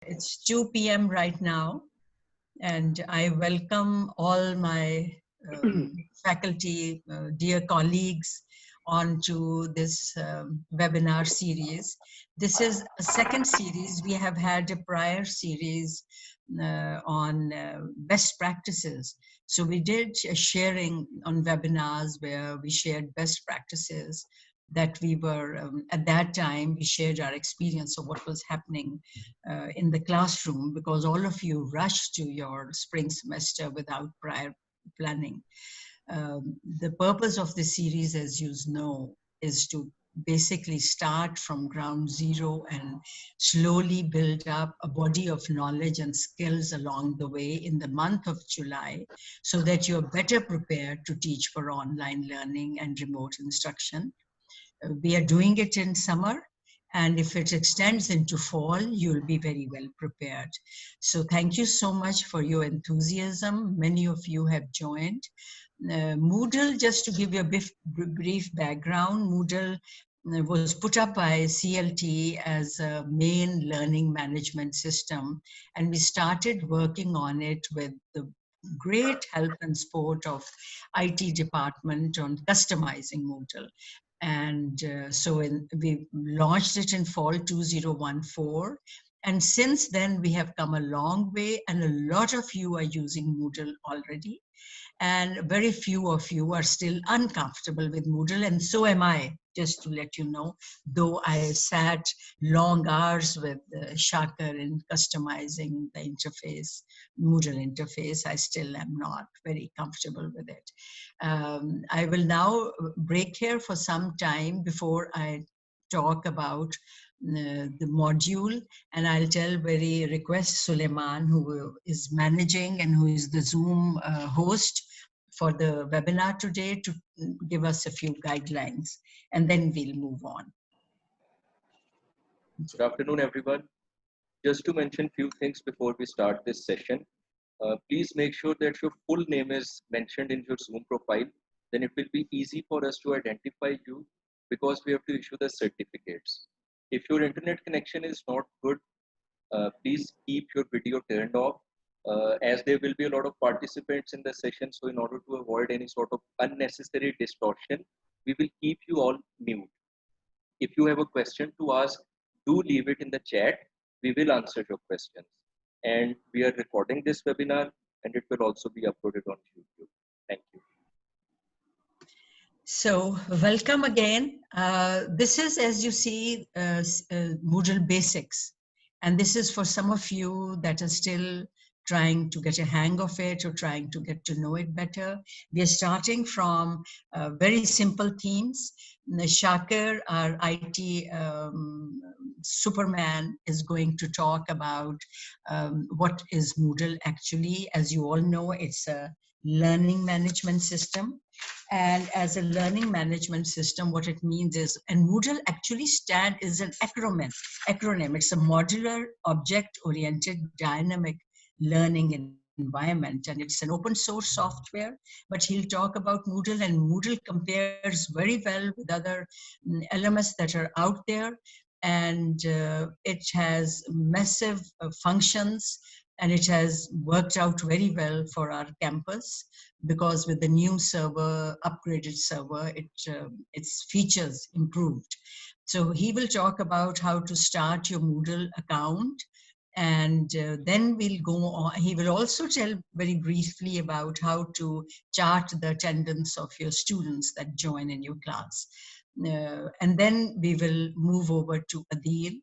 It's 2 p.m. right now, and I welcome all my faculty, dear colleagues, onto this webinar series. This is a second series. We have had a prior series on best practices. So we did a sharing on webinars where we shared best practices that we were, at that time, we shared our experience of what was happening in the classroom, because all of you rushed to your spring semester without prior planning. The purpose of this series, as you know, is to basically start from ground zero and slowly build up a body of knowledge and skills along the way in the month of July, so that you're better prepared to teach for online learning and remote instruction. We are doing it in summer, and if it extends into fall, you'll be very well prepared. So thank you so much for your enthusiasm. Many of you have joined. Moodle, just to give you a brief background, Moodle was put up by CLT as a main learning management system, and we started working on it with the great help and support of IT department on customizing Moodle. And we launched it in fall 2014. And since then, we have come a long way, and a lot of you are using Moodle already. And very few of you are still uncomfortable with Moodle, and so am I, just to let you know. Though I sat long hours with Shakar in customizing the interface, Moodle interface, I still am not very comfortable with it. I will now break here for some time before I talk about the module, and I'll request Suleiman, who is managing and who is the Zoom host for the webinar today, to give us a few guidelines, and then we'll move on. Good afternoon, everyone. Just to mention a few things before we start this session, please make sure that your full name is mentioned in your Zoom profile. Then it will be easy for us to identify you, because we have to issue the certificates. If your internet connection is not good, please keep your video turned off, as there will be a lot of participants in the session. So in order to avoid any sort of unnecessary distortion, we will keep you all mute. If you have a question to ask, do leave it in the chat. We will answer your questions. And we are recording this webinar, and it will also be uploaded on YouTube. Thank you. So welcome again. This is, as you see, Moodle Basics. And this is for some of you that are still trying to get a hang of it or trying to get to know it better. We are starting from very simple themes. Shakar, our IT Superman, is going to talk about what is Moodle actually. As you all know, it's a learning management system. And as a learning management system, what it means is, and Moodle actually is an acronym. It's a modular, object-oriented, dynamic learning environment, and it's an open source software. But he'll talk about Moodle, and Moodle compares very well with other LMS that are out there, and it has massive functions, and it has worked out very well for our campus, because with the new server, upgraded server, its features improved. So he will talk about how to start your Moodle account, and then we'll go on. He will also tell very briefly about how to chart the attendance of your students that join in your class. And then we will move over to Adil.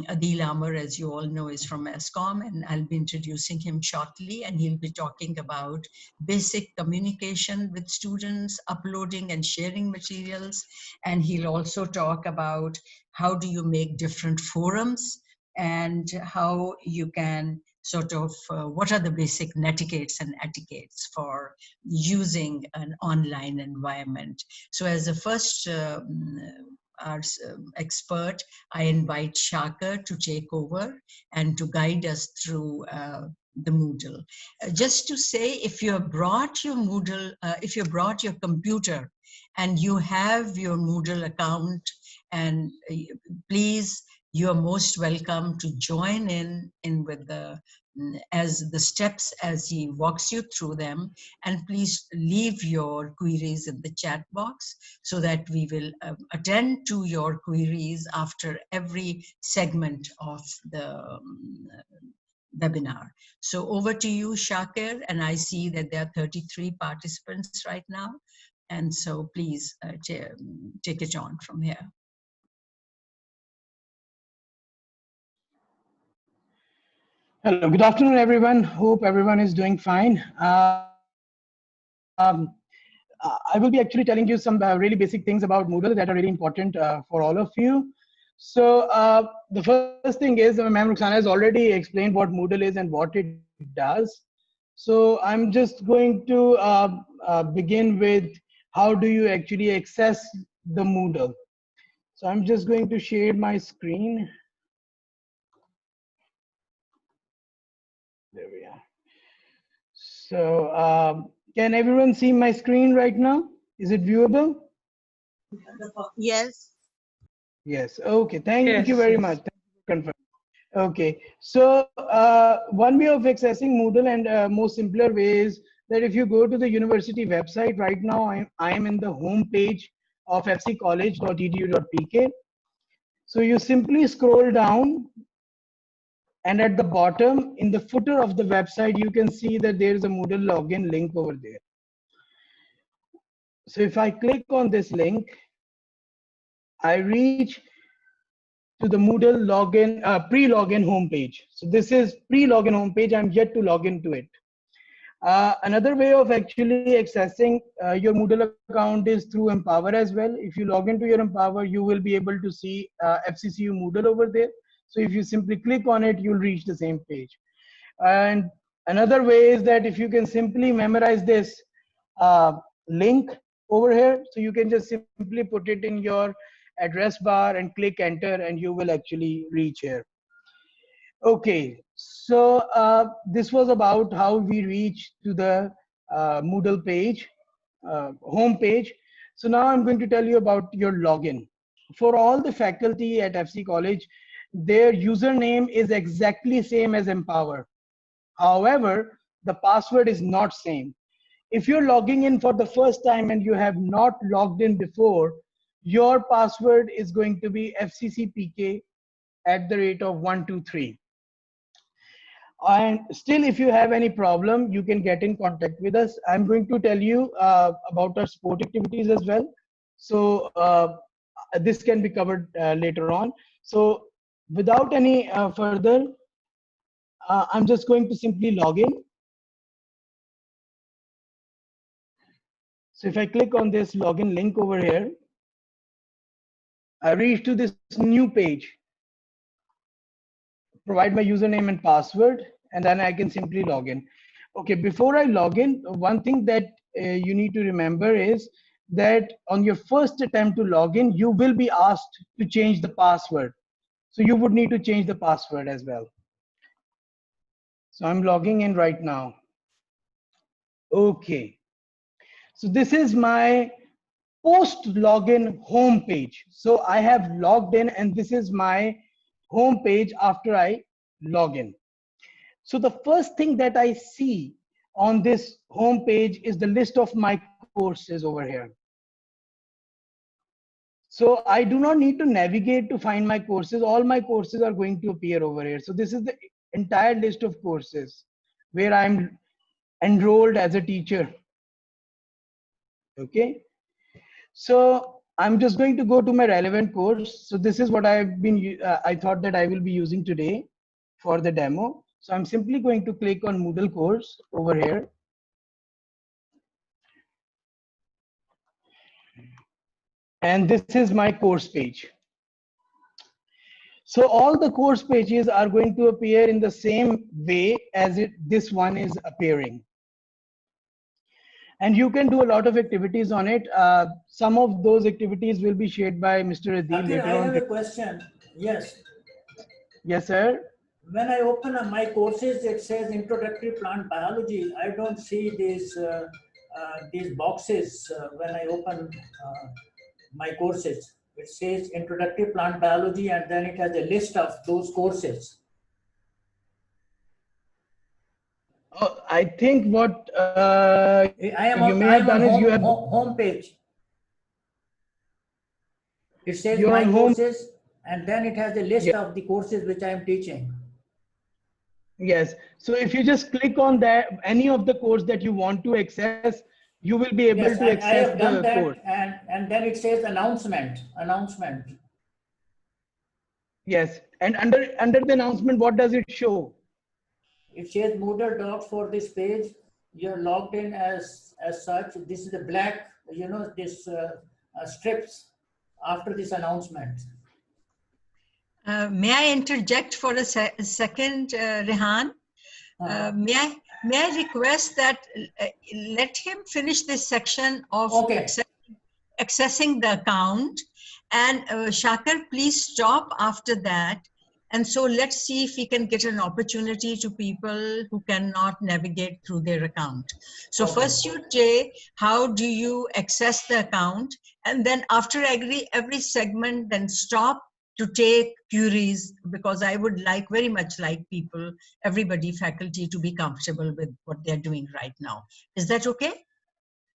Adil Amar, as you all know, is from ESCOM, and I'll be introducing him shortly, and he'll be talking about basic communication with students, uploading and sharing materials, and he'll also talk about how do you make different forums, and how you can sort of, what are the basic netiquettes and etiquettes for using an online environment. So as a first our expert, I invite Shakar to take over and to guide us through the Moodle. Just to say, if you have brought your Moodle, if you brought your computer and you have your Moodle account, and please you are most welcome to join in with the as the steps as he walks you through them, and please leave your queries in the chat box so that we will attend to your queries after every segment of the webinar. So over to you, Shakir, and I see that there are 33 participants right now, and so please take it on from here. Hello, good afternoon, everyone. Hope everyone is doing fine. I will be actually telling you some really basic things about Moodle that are really important for all of you. So the first thing is, Ma'am Rukhsana has already explained what Moodle is and what it does. So I'm just going to begin with how do you actually access the Moodle. So I'm just going to share my screen. There we are. So can everyone see my screen right now? Is it viewable? Yes. Yes. Okay. Thank you very much. Thank you for confirming. Okay. So one way of accessing Moodle and most simpler way is that if you go to the university website right now, I am in the home page of fccollege.edu.pk. So you simply scroll down, and at the bottom in the footer of the website, you can see that there is a Moodle login link over there. So if I click on this link, I reach to the Moodle login, pre-login homepage. So this is pre-login homepage. I'm yet to log into it. Another way of actually accessing your Moodle account is through Empower as well. If you log into your Empower, you will be able to see FCCU Moodle over there. So if you simply click on it, you'll reach the same page. And another way is that if you can simply memorize this link over here, so you can just simply put it in your address bar and click enter, and you will actually reach here. Okay, so this was about how we reach to the Moodle page, home page. So now I'm going to tell you about your login. For all the faculty at FC College, their username is exactly same as Empower. However, the password is not same. If you're logging in for the first time and you have not logged in before, your password is going to be fccpk@123. And still, if you have any problem, you can get in contact with us. I'm going to tell you about our sport activities as well. So this can be covered later on. So without any further, I'm just going to simply log in. So if I click on this login link over here, I reach to this new page. Provide my username and password, and then I can simply log in. Okay, before I log in, one thing that you need to remember is that on your first attempt to log in, you will be asked to change the password. So you would need to change the password as well. So I'm logging in right now. Okay. So this is my post login home page. So I have logged in, and this is my home page after I log in. So the first thing that I see on this home page is the list of my courses over here. So I do not need to navigate to find my courses. All my courses are going to appear over here. So this is the entire list of courses where I'm enrolled as a teacher. Okay. So I'm just going to go to my relevant course. So this is what I thought that I will be using today for the demo. So I'm simply going to click on Moodle course over here. And this is my course page. So all the course pages are going to appear in the same way as this one is appearing. And you can do a lot of activities on it. Some of those activities will be shared by Mr. Adil later on. I have a question. Yes. Yes, sir. When I open up my courses, it says introductory plant biology. I don't see these boxes when I open my courses. It says Introductory Plant Biology, and then it has a list of those courses. I think what I am you may have on done is you have home page. It says you're my on home. courses, and then it has a list Yeah. of the courses which I am teaching. Yes. So if you just click on that, any of the course that you want to access, you will be able Yes, to and I access have done the course. that, and then it says announcement. Yes. And under the announcement, what does it show? It says Moodle Docs for this page. You're logged in as such. This is the black, this strips after this announcement. May I interject for a second, Rehan? May I request that let him finish this section of accessing the account, and Shakir, please stop after that. And so let's see if we can get an opportunity to people who cannot navigate through their account. So first you say, how do you access the account? And then after every segment, then stop to take queries, because I would very much like people, everybody, faculty, to be comfortable with what they're doing right now. Is that okay?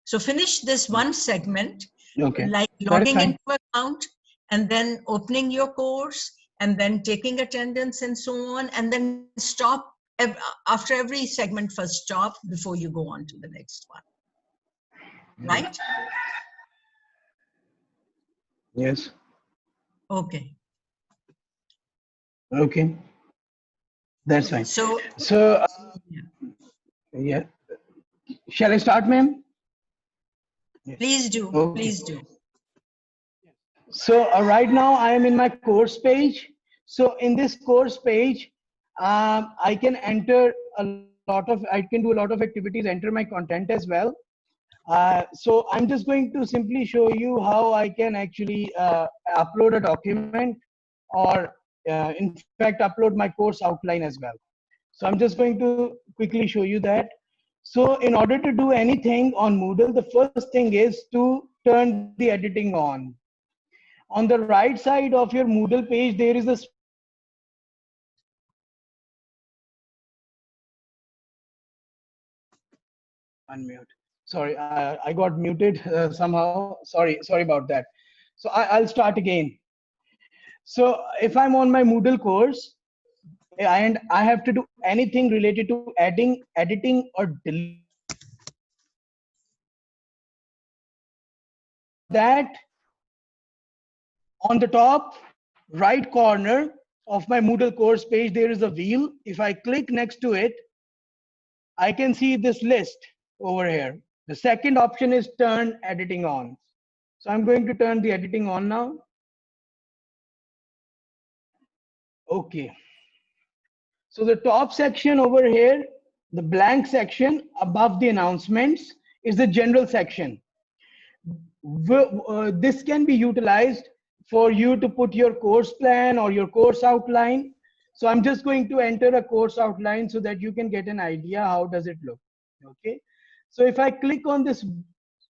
So finish this one segment, like logging into account, and then opening your course, and then taking attendance and so on, and then stop after every segment. First stop before you go on to the next one. Right? Yes. Okay. Okay. That's fine. So yeah. Shall I start, ma'am? Please do. Okay. Please do. So right now I am in my course page. So in this course page, I can enter I can do a lot of activities, enter my content as well. So I'm just going to simply show you how I can actually upload a document, or in fact upload my course outline as well. So I'm just going to quickly show you that. So in order to do anything on Moodle, the first thing is to turn the editing on. On the right side of your Moodle page, there is a unmute. Sorry, I got muted somehow. Sorry about that. So I'll start again. So if I'm on my Moodle course and I have to do anything related to adding, editing, or deleting that, on the top right corner of my Moodle course page, there is a wheel. If I click next to it, I can see this list over here. The second option is turn editing on. So I'm going to turn the editing on now. Okay. So the top section over here, the blank section above the announcements, is the general section. This can be utilized for you to put your course plan or your course outline. So I'm just going to enter a course outline so that you can get an idea how does it look. Okay. So if I click on this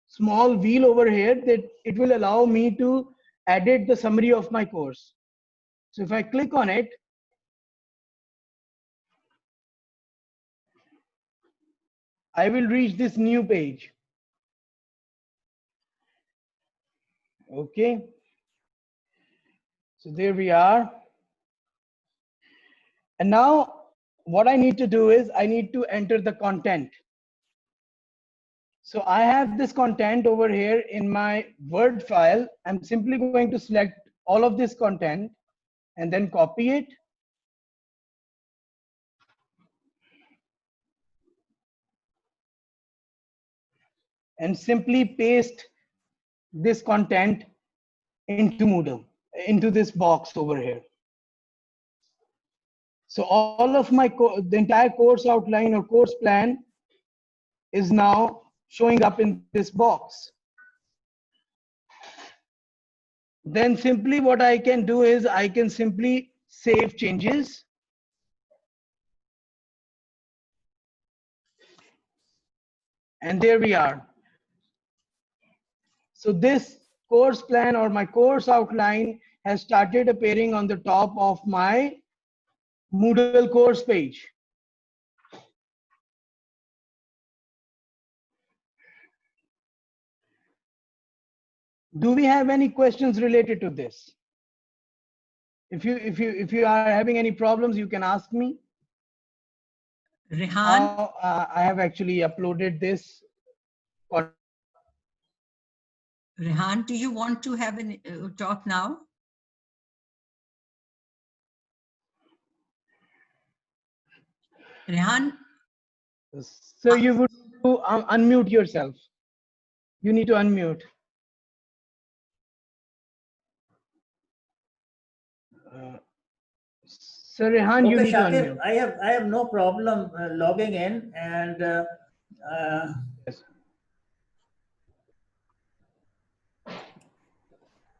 small wheel over here, that it will allow me to edit the summary of my course. So if I click on it, I will reach this new page. Okay. So there we are. And now what I need to do is I need to enter the content. So I have this content over here in my Word file. I'm simply going to select all of this content and then copy it. And simply paste this content into Moodle, into this box over here. So all of my, the entire course outline or course plan is now showing up in this box. Then simply what I can do is I can simply save changes. And there we are. So this course plan or my course outline has started appearing on the top of my Moodle course page. Do we have any questions related to this? If you are having any problems, you can ask me. Rehan, I have actually uploaded this. Rehan, do you want to have a talk now? Rehan, So you would to unmute yourself. You need to unmute. Sir Rehan, you Okay, need to Shakir, unmute. I have no problem logging in, and Yes.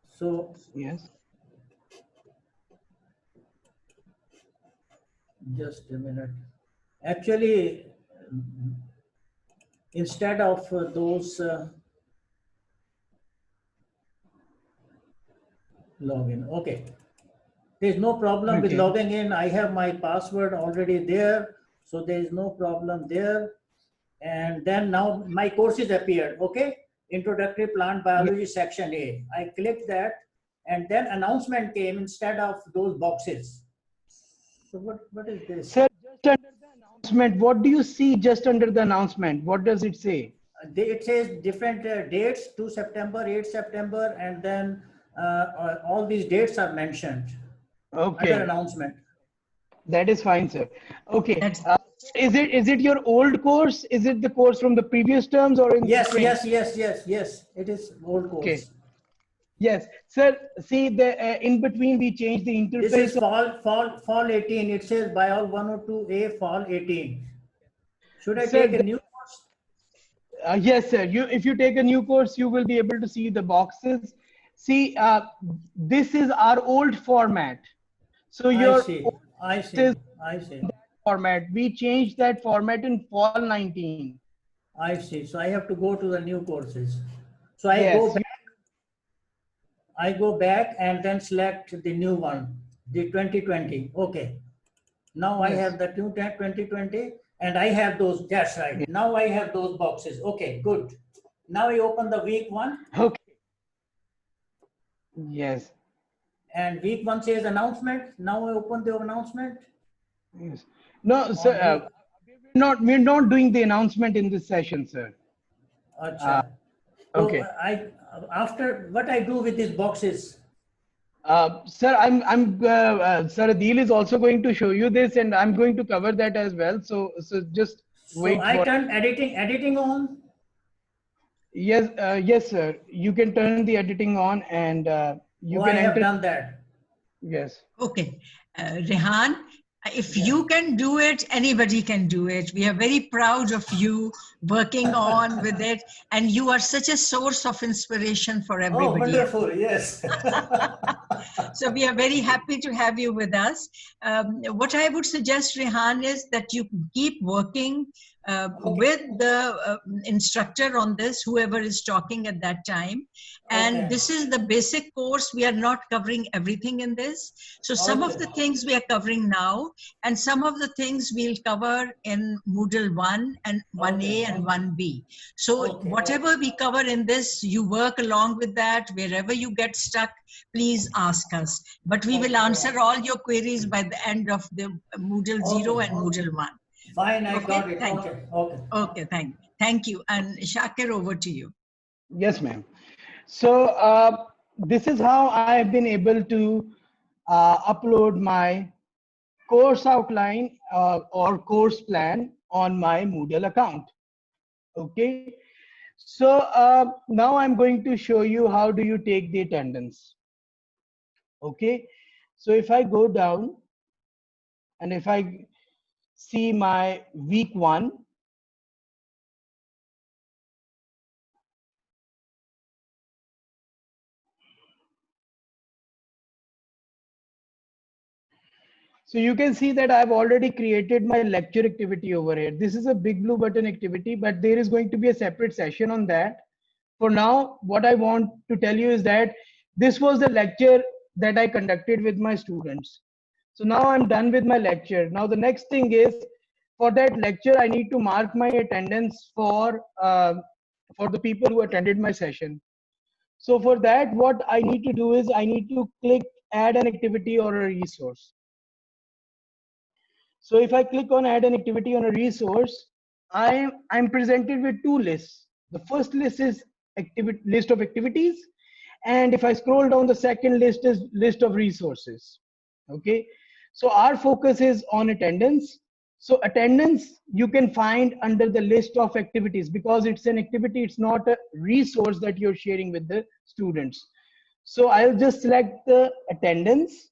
so Yes. just a minute. Actually, instead of those login, okay. There's no problem with Okay. logging in. I have my password already there, so there is no problem there. And then now my courses appeared, okay? Introductory Plant Biology Section A. I clicked that, and then announcement came instead of those boxes. So what is this? Sir, just under the announcement, what do you see just under the announcement? What does it say? It says different dates, 2 September, 8 September, and then all these dates are mentioned. Okay. Other announcement. That is fine, sir. Okay. That's- Is it your old course? Is it the course from the previous terms or in Yes, spring? yes. It is old course. Okay. Yes, sir. See, the in between we changed the interface. This is fall 18. It says Bio 102A fall 18. Should I Sir, take a new course? yes, sir. If you take a new course, you will be able to see the boxes. See, this is our old format. So your I see. that format. We changed that format in fall 19. I see. So I have to go to the new courses. So Yes. I go back and then select the new one, the 2020. Okay. Now I Yes. have the 2020 and I have those. That's right. Yes. Now I have those boxes. Okay, good. Now I open the week one. Okay. Yes. And week one says announcement. Now I open the announcement. Yes. No, sir. We're not doing the announcement in this session, sir. Achha. So Okay. after what I do with these boxes? Sir, Sir Adil is also going to show you this, and I'm going to cover that as well. So just wait. So I turn editing on. Yes, yes, sir. You can turn the editing on, and you can I have enter. done that. Yes. okay. Rehan, if you can do it, anybody can do it. We are very proud of you working on with it, and you are such a source of inspiration for everybody. Oh, wonderful! Yes. So we are very happy to have you with us. What I would suggest, Rehan, is that you keep working with the instructor on this, whoever is talking at that time. And this is the basic course. We are not covering everything in this. So some of the things we are covering now, and some of the things we'll cover in Moodle 1 and 1A and 1B. So whatever we cover in this, you work along with that. Wherever you get stuck, please ask us. But we will answer all your queries by the end of the Moodle 0 and Moodle 1. Fine, I got it. Thank you. Okay, thank you. And Shakir, over to you. Yes, ma'am. So this is how I've been able to upload my course outline or course plan on my Moodle account. Okay. So now I'm going to show you how do you take the attendance. Okay. So if I go down and if I see my week 1, so you can see that I've already created my lecture activity over here. This is a big blue button activity, but there is going to be a separate session on that. for now, what I want to tell you is that this was the lecture that I conducted with my students. So now I'm done with my lecture. Now the next thing is, for that lecture, I need to mark my attendance for the people who attended my session. So for that, what I need to do is I need to click add an activity or a resource. So if I click on add an activity on a resource, I'm presented with two lists. The first list is list of activities, and if I scroll down, the second list is list of resources. Okay, so our focus is on attendance. So attendance you can find under the list of activities, because it's an activity, it's not a resource that you're sharing with the students. So I'll just select the attendance,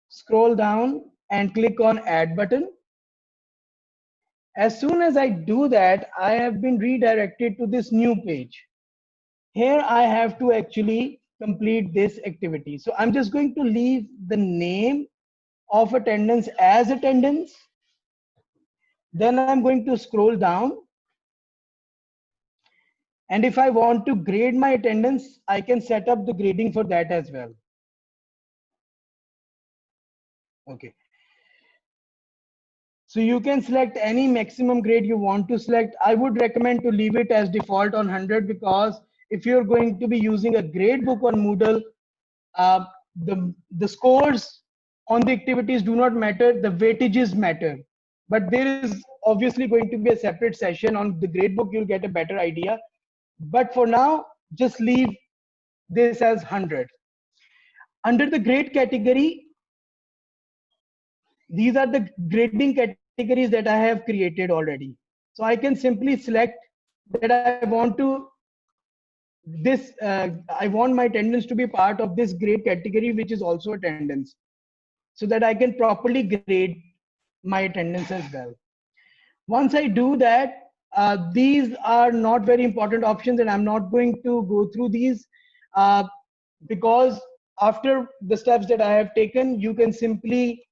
scroll down and click on add button. As soon as I do that, I have been redirected to this new page. Here I have to actually complete this activity. So I'm just going to leave the name of attendance as attendance. Then I'm going to scroll down. And if I want to grade my attendance, I can set up the grading for that as well. Okay. So you can select any maximum grade you want to select. I would recommend to leave it as default on 100, because if you're going to be using a grade book on Moodle, the scores on the activities do not matter, the weightages matter. But there is obviously going to be a separate session on the grade book, you'll get a better idea. But for now, just leave this as 100. Under the grade category, these are the grading categories that I have created already. So I can simply select that I want my attendance to be part of this grade category, which is also attendance, so that I can properly grade my attendance as well. Once I do that, these are not very important options, and I'm not going to go through these because after the steps that I have taken, you can simply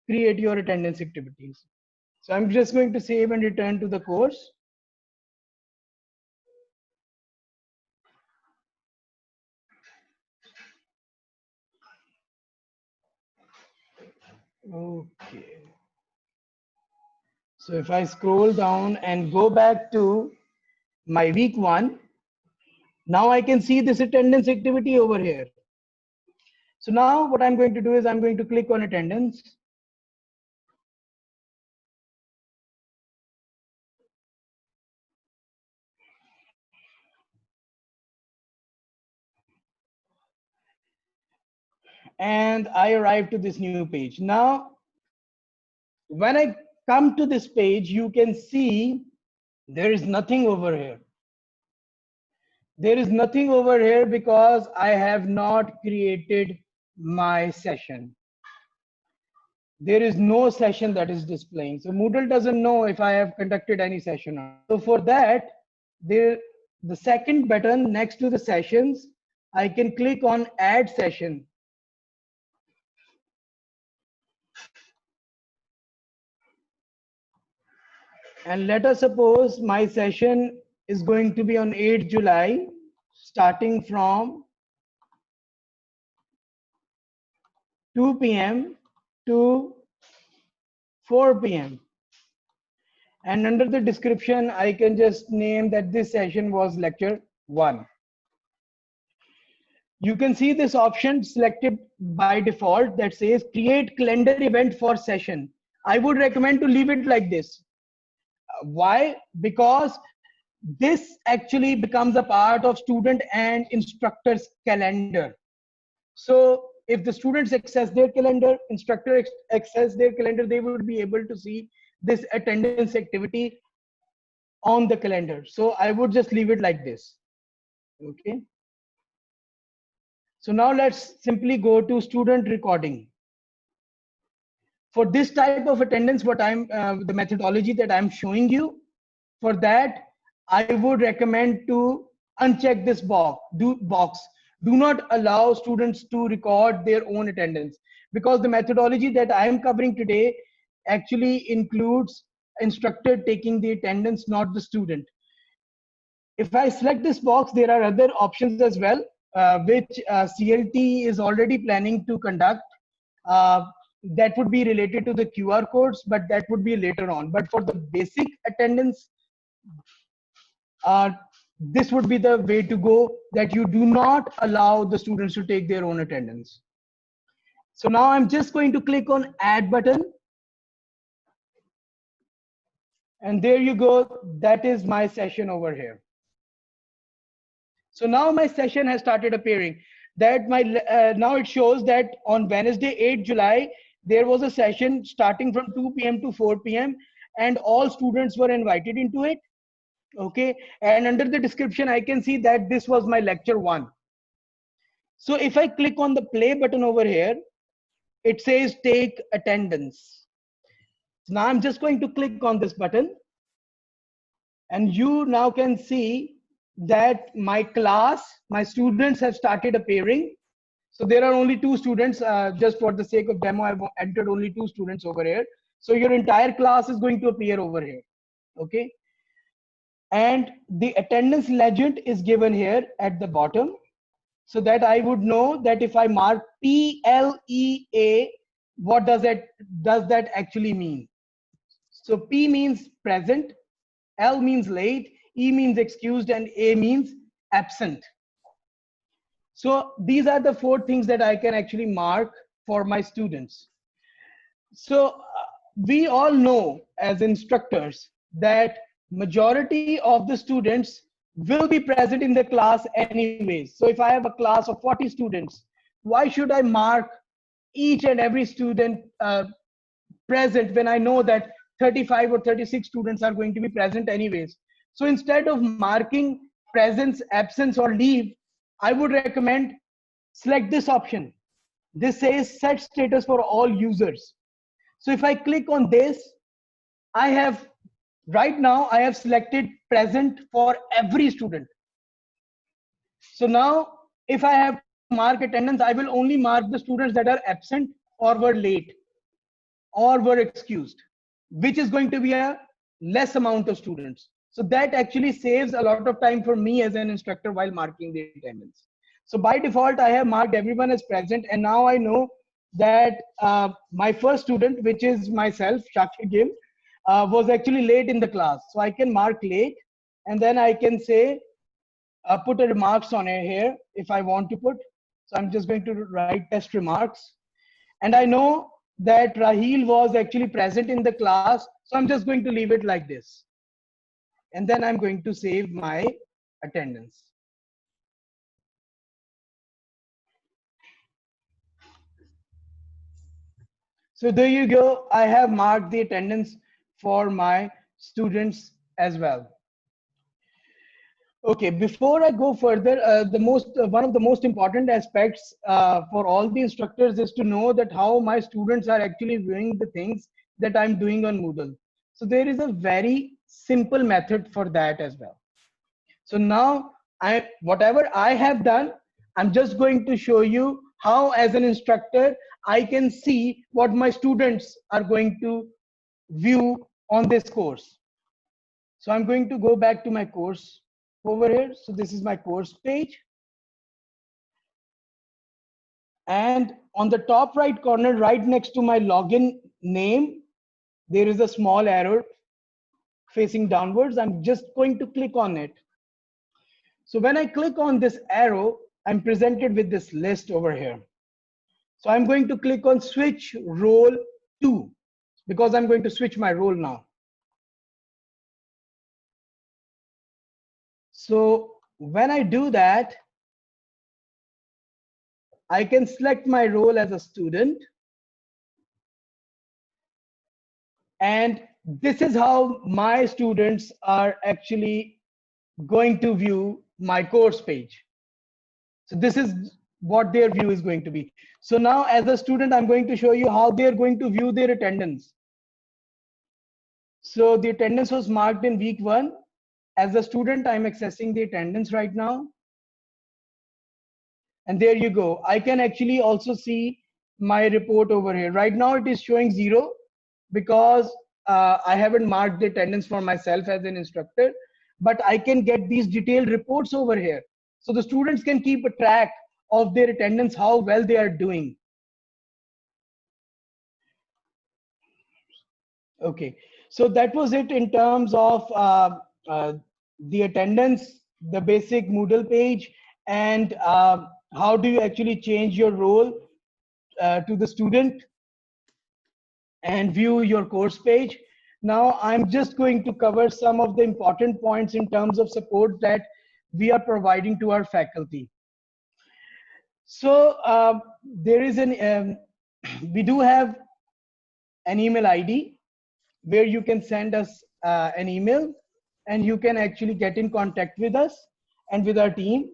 create your attendance activities. So I'm just going to save and return to the course. Okay. So if I scroll down and go back to my week 1, now I can see this attendance activity over here. So now what I'm going to do is I'm going to click on attendance. And I arrive to this new page. Now, when I come to this page, you can see there is nothing over here. There is nothing over here because I have not created my session. There is no session that is displaying. So Moodle doesn't know if I have conducted any session. So for that, the second button next to the sessions, I can click on add session. And let us suppose my session is going to be on 8th July, starting from 2 p.m. to 4 p.m. And under the description, I can just name that this session was lecture 1. You can see this option selected by default that says create calendar event for session. I would recommend to leave it like this. Why? Because this actually becomes a part of student and instructor's calendar. So if the students access their calendar, instructor access their calendar, they would be able to see this attendance activity on the calendar. So I would just leave it like this. Okay. So now let's simply go to student recording. For this type of attendance, what the methodology that I'm showing you, for that, I would recommend to uncheck this box. Do not allow students to record their own attendance, because the methodology that I am covering today actually includes instructor taking the attendance, not the student. If I select this box, there are other options as well, which CLT is already planning to conduct. That would be related to the QR codes, but that would be later on. But for the basic attendance, this would be the way to go, that you do not allow the students to take their own attendance. So now I'm just going to click on add button. And there you go. That is my session over here. So now my session has started appearing. That now it shows that on Wednesday, 8 July, there was a session starting from 2 p.m. to 4 p.m. and all students were invited into it. Okay. And under the description, I can see that this was my lecture 1. So if I click on the play button over here, it says take attendance. So now I'm just going to click on this button. And you now can see that my class, my students have started appearing. So there are only 2 students, just for the sake of demo, I've entered only 2 students over here. So your entire class is going to appear over here. Okay. And the attendance legend is given here at the bottom, so that I would know that if I mark PLEA, what does that actually mean? So P means present, L means late, E means excused, and A means absent. So these are the 4 things that I can actually mark for my students. So we all know as instructors that majority of the students will be present in the class anyways. So if I have a class of 40 students, why should I mark each and every student present when I know that 35 or 36 students are going to be present anyways? So instead of marking presence, absence, or leave, I would recommend select this option. This says set status for all users. So if I click on this, right now I have selected present for every student. So now if I have to mark attendance, I will only mark the students that are absent or were late or were excused, which is going to be a less amount of students. So that actually saves a lot of time for me as an instructor while marking the attendance. So by default, I have marked everyone as present, and now I know that my first student, which is myself, Shakshi Gill, was actually late in the class. So I can mark late, and then I can say, put a remarks on it here if I want to put. So I'm just going to write test remarks. And I know that Raheel was actually present in the class. So I'm just going to leave it like this. And then I'm going to save my attendance. So there you go. I have marked the attendance for my students as well. Okay, before I go further, one of the most important aspects for all the instructors is to know that how my students are actually viewing the things that I'm doing on Moodle. So there is a very simple method for that as well. So now whatever I have done, I'm just going to show you how as an instructor, I can see what my students are going to view on this course. So I'm going to go back to my course over here. So this is my course page. And on the top right corner, right next to my login name, there is a small arrow facing downwards. I'm just going to click on it. So when I click on this arrow, I'm presented with this list over here. So I'm going to click on switch role to, because I'm going to switch my role now. So when I do that, I can select my role as a student. And this is how my students are actually going to view my course page. So this is what their view is going to be. So now as a student, I'm going to show you how they're going to view their attendance. So the attendance was marked in week 1. As a student, I'm accessing the attendance right now. And there you go. I can actually also see my report over here. Right now it is showing 0 because I haven't marked the attendance for myself as an instructor. but I can get these detailed reports over here. So the students can keep a track of their attendance, how well they are doing. Okay, so that was it in terms of the attendance, the basic Moodle page, and how do you actually change your role to the student and view your course page. Now I'm just going to cover some of the important points in terms of support that we are providing to our faculty. So there is we do have an email ID where you can send us an email and you can actually get in contact with us and with our team.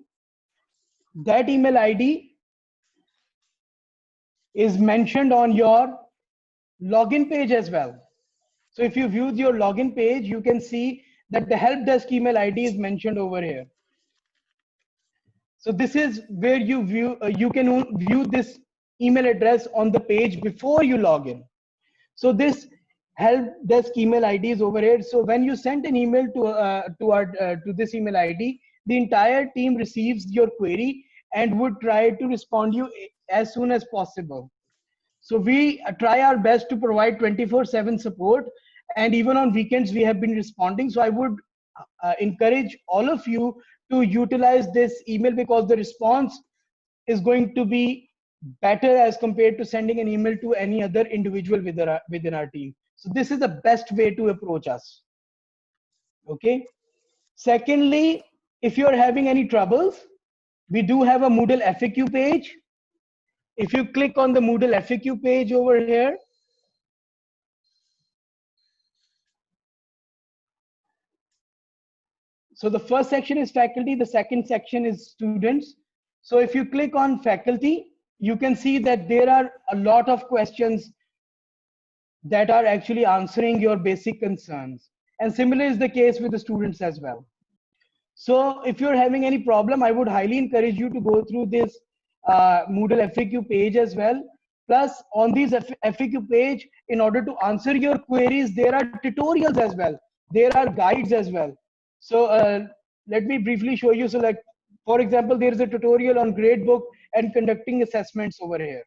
That email ID is mentioned on your login page as well. So if you view your login page, you can see that the help desk email ID is mentioned over here. So this is where you view, you can view this email address on the page before you log in. So this help desk email ID is over here. So when you send an email to this email ID, the entire team receives your query and would try to respond you as soon as possible. So we try our best to provide 24/7 support, and even on weekends we have been responding. So I would encourage all of you to utilize this email, because the response is going to be better as compared to sending an email to any other individual within our team. So this is the best way to approach us. Okay. Secondly, if you're having any troubles, we do have a Moodle FAQ page. If you click on the Moodle FAQ page over here, so the first section is faculty, the second section is students. So if you click on faculty, you can see that there are a lot of questions that are actually answering your basic concerns. And similar is the case with the students as well. So if you're having any problem, I would highly encourage you to go through this Moodle FAQ page as well. Plus on these FAQ page, in order to answer your queries, there are tutorials as well. There are guides as well. So let me briefly show you. So like, for example, there is a tutorial on gradebook and conducting assessments over here.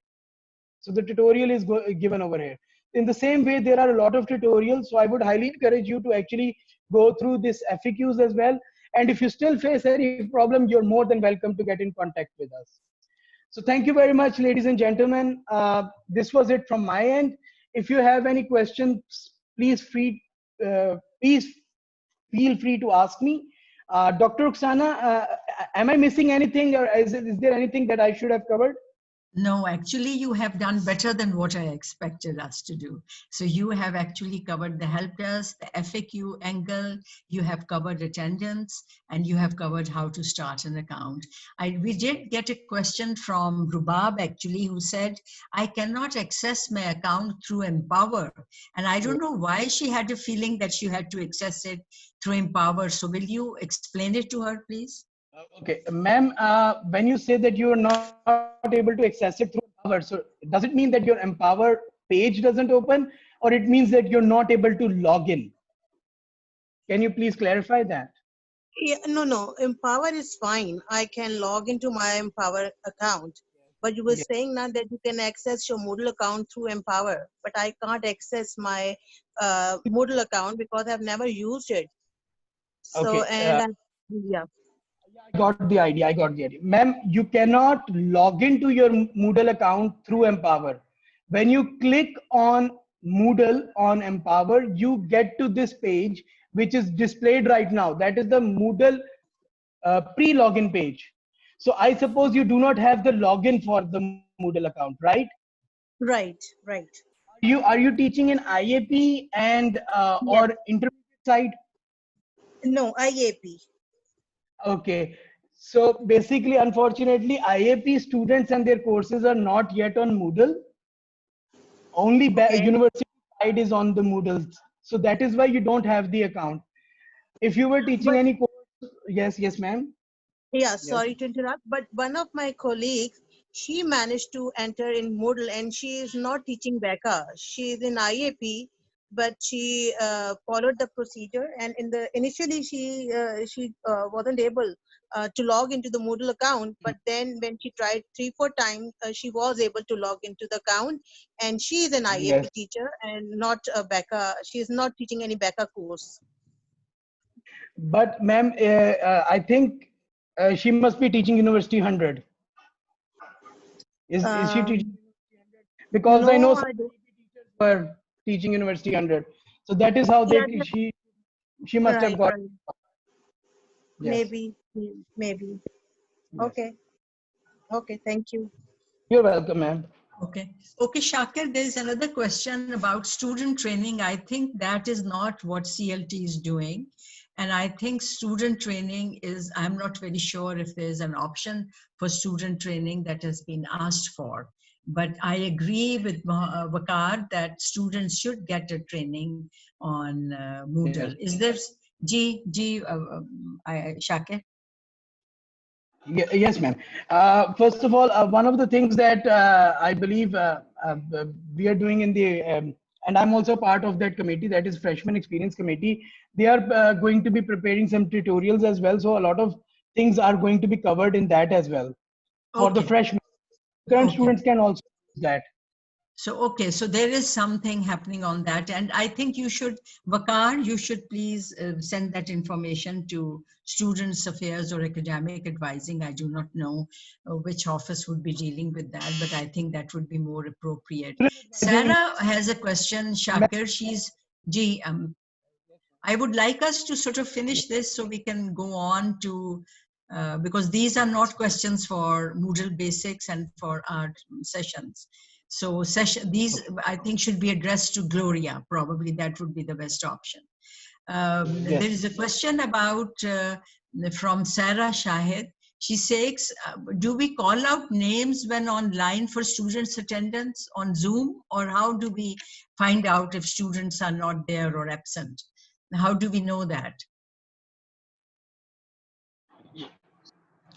So the tutorial is given over here. In the same way, there are a lot of tutorials. So I would highly encourage you to actually go through this FAQs as well. And if you still face any problem, you're more than welcome to get in contact with us. So thank you very much, ladies and gentlemen. This was it from my end. If you have any questions, please feel free to ask me. Dr. Oksana, am I missing anything, or is there anything that I should have covered? No, actually, you have done better than what I expected us to do. So you have actually covered the help desk, the FAQ angle, you have covered attendance, and you have covered how to start an account. We did get a question from Rubab, actually, who said, I cannot access my account through Empower. And I don't know why she had a feeling that she had to access it through Empower. So will you explain it to her, please? Okay, ma'am, when you say that you are not able to access it through Empower, so does it mean that your Empower page doesn't open, or it means that you're not able to log in? Can you please clarify that? Yeah, no, Empower is fine. I can log into my Empower account. But you were saying now that you can access your Moodle account through Empower, but I can't access my Moodle account because I've never used it. So, Okay, yeah. I got the idea. I got the idea. Ma'am, you cannot log into your Moodle account through Empower. When you click on Moodle on Empower, you get to this page, which is displayed right now. That is the Moodle pre-login page. So I suppose you do not have the login for the Moodle account, right? Right. Are you teaching in IAP and Yes. or intermediate side? No, IAP. Okay. So basically, unfortunately, IAP students and their courses are not yet on Moodle. Only Okay. university side is on the Moodles. So that is why you don't have the account. If you were teaching But any course, yes, ma'am. yeah, Yes. sorry to interrupt, but one of my colleagues, she managed to enter in Moodle and she is not teaching Becca. She is in IAP, but she followed the procedure. And initially she wasn't able to log into the Moodle account, but then when she tried 3-4 times, she was able to log into the account. And she is an IAP Yes. teacher and not a BECA. She is not teaching any BECA course. But ma'am, I think she must be teaching University 100. Is she teaching? Um, Because I know no, some I don't. teachers were teaching University 100. So that is how Yeah, she must have right, got. right. Yes. Maybe. Yes. Okay, okay, thank you. You're welcome, ma'am. Okay. Okay, Shakir, there is another question about student training. I think that is not what CLT is doing. And I think student training is, I'm not very sure if there's an option for student training that has been asked for. But I agree with Vakar that students should get a training on Moodle. Yes. Is there, Shakir? Yes, ma'am. First of all, one of the things that I believe we are doing in the, and I'm also part of that committee, that is Freshman Experience Committee. They are going to be preparing some tutorials as well. So a lot of things are going to be covered in that as well for the Okay. freshmen. Current Okay. students can also use that. So, okay, so there is something happening on that. And I think you should, Vakar, you should please send that information to Students Affairs or Academic Advising. I do not know which office would be dealing with that, but I think that would be more appropriate. Sarah has a question, Shakir. I would like us to sort of finish this so we can go on to, because these are not questions for Moodle Basics and for our sessions. So these, I think, should be addressed to Gloria. Probably that would be the best option. Yes. There is a question about from Sarah Shahid. She says, do we call out names when online for students' attendance on Zoom, or how do we find out if students are not there or absent? How do we know that?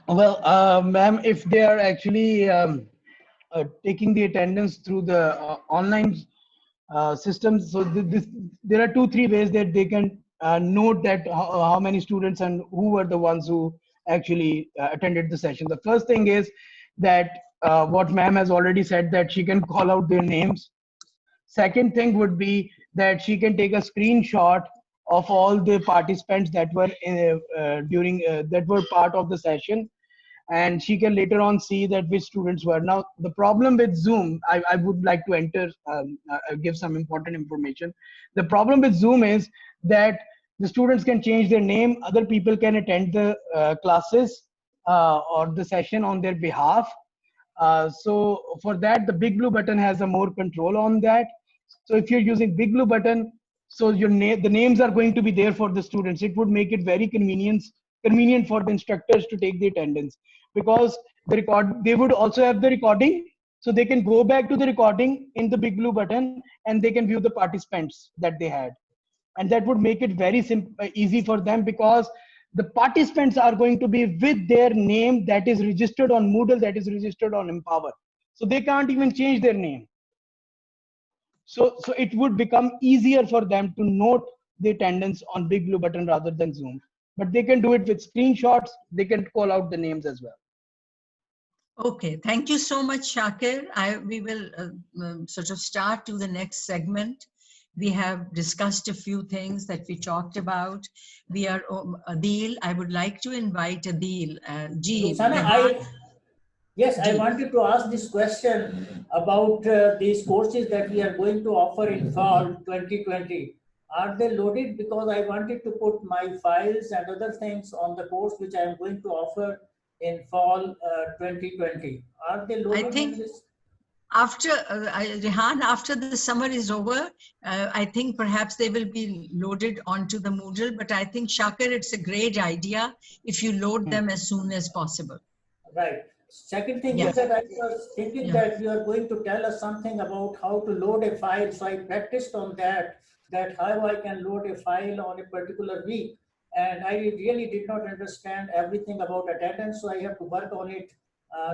Well, ma'am, if they are actually taking the attendance through the online systems, so there are 2-3 ways that they can note that how many students and who were the ones who actually attended the session. The first thing is that what ma'am has already said, that she can call out their names. Second thing would be that she can take a screenshot of all the participants that were during that were part of the session, and she can later on see that which students were. Now, the problem with Zoom, I would like to give some important information. The problem with Zoom is that the students can change their name, other people can attend the classes or the session on their behalf. So for that, the big blue button has a more control on that. So if you're using big blue button, so the names are going to be there for the students. It would make it very convenient for the instructors to take the attendance, because they would also have the recording, so they can go back to the recording in the big blue button and they can view the participants that they had. And that would make it very easy for them, because the participants are going to be with their name that is registered on Moodle, that is registered on Empower. So they can't even change their name. So it would become easier for them to note the attendance on big blue button rather than Zoom. But they can do it with screenshots. They can call out the names as well. Okay, thank you so much, Shakir. We will sort of start to the next segment. We have discussed a few things that we talked about. We are, Adil, I would like to invite Adil. Rukhsana, yes, I wanted to ask this question about these courses that we are going to offer in fall 2020. Are they loaded? Because I wanted to put my files and other things on the course which I am going to offer in fall 2020. Are they loaded? I think after, Rehan, after the summer is over, I think perhaps they will be loaded onto the Moodle, but I think, Shakir, it's a great idea if you load them as soon as possible. Right. Second thing is that I was thinking that you are going to tell us something about how to load a file. So I practiced on that how I can load a file on a particular week. And I really did not understand everything about attendance. So I have to work on it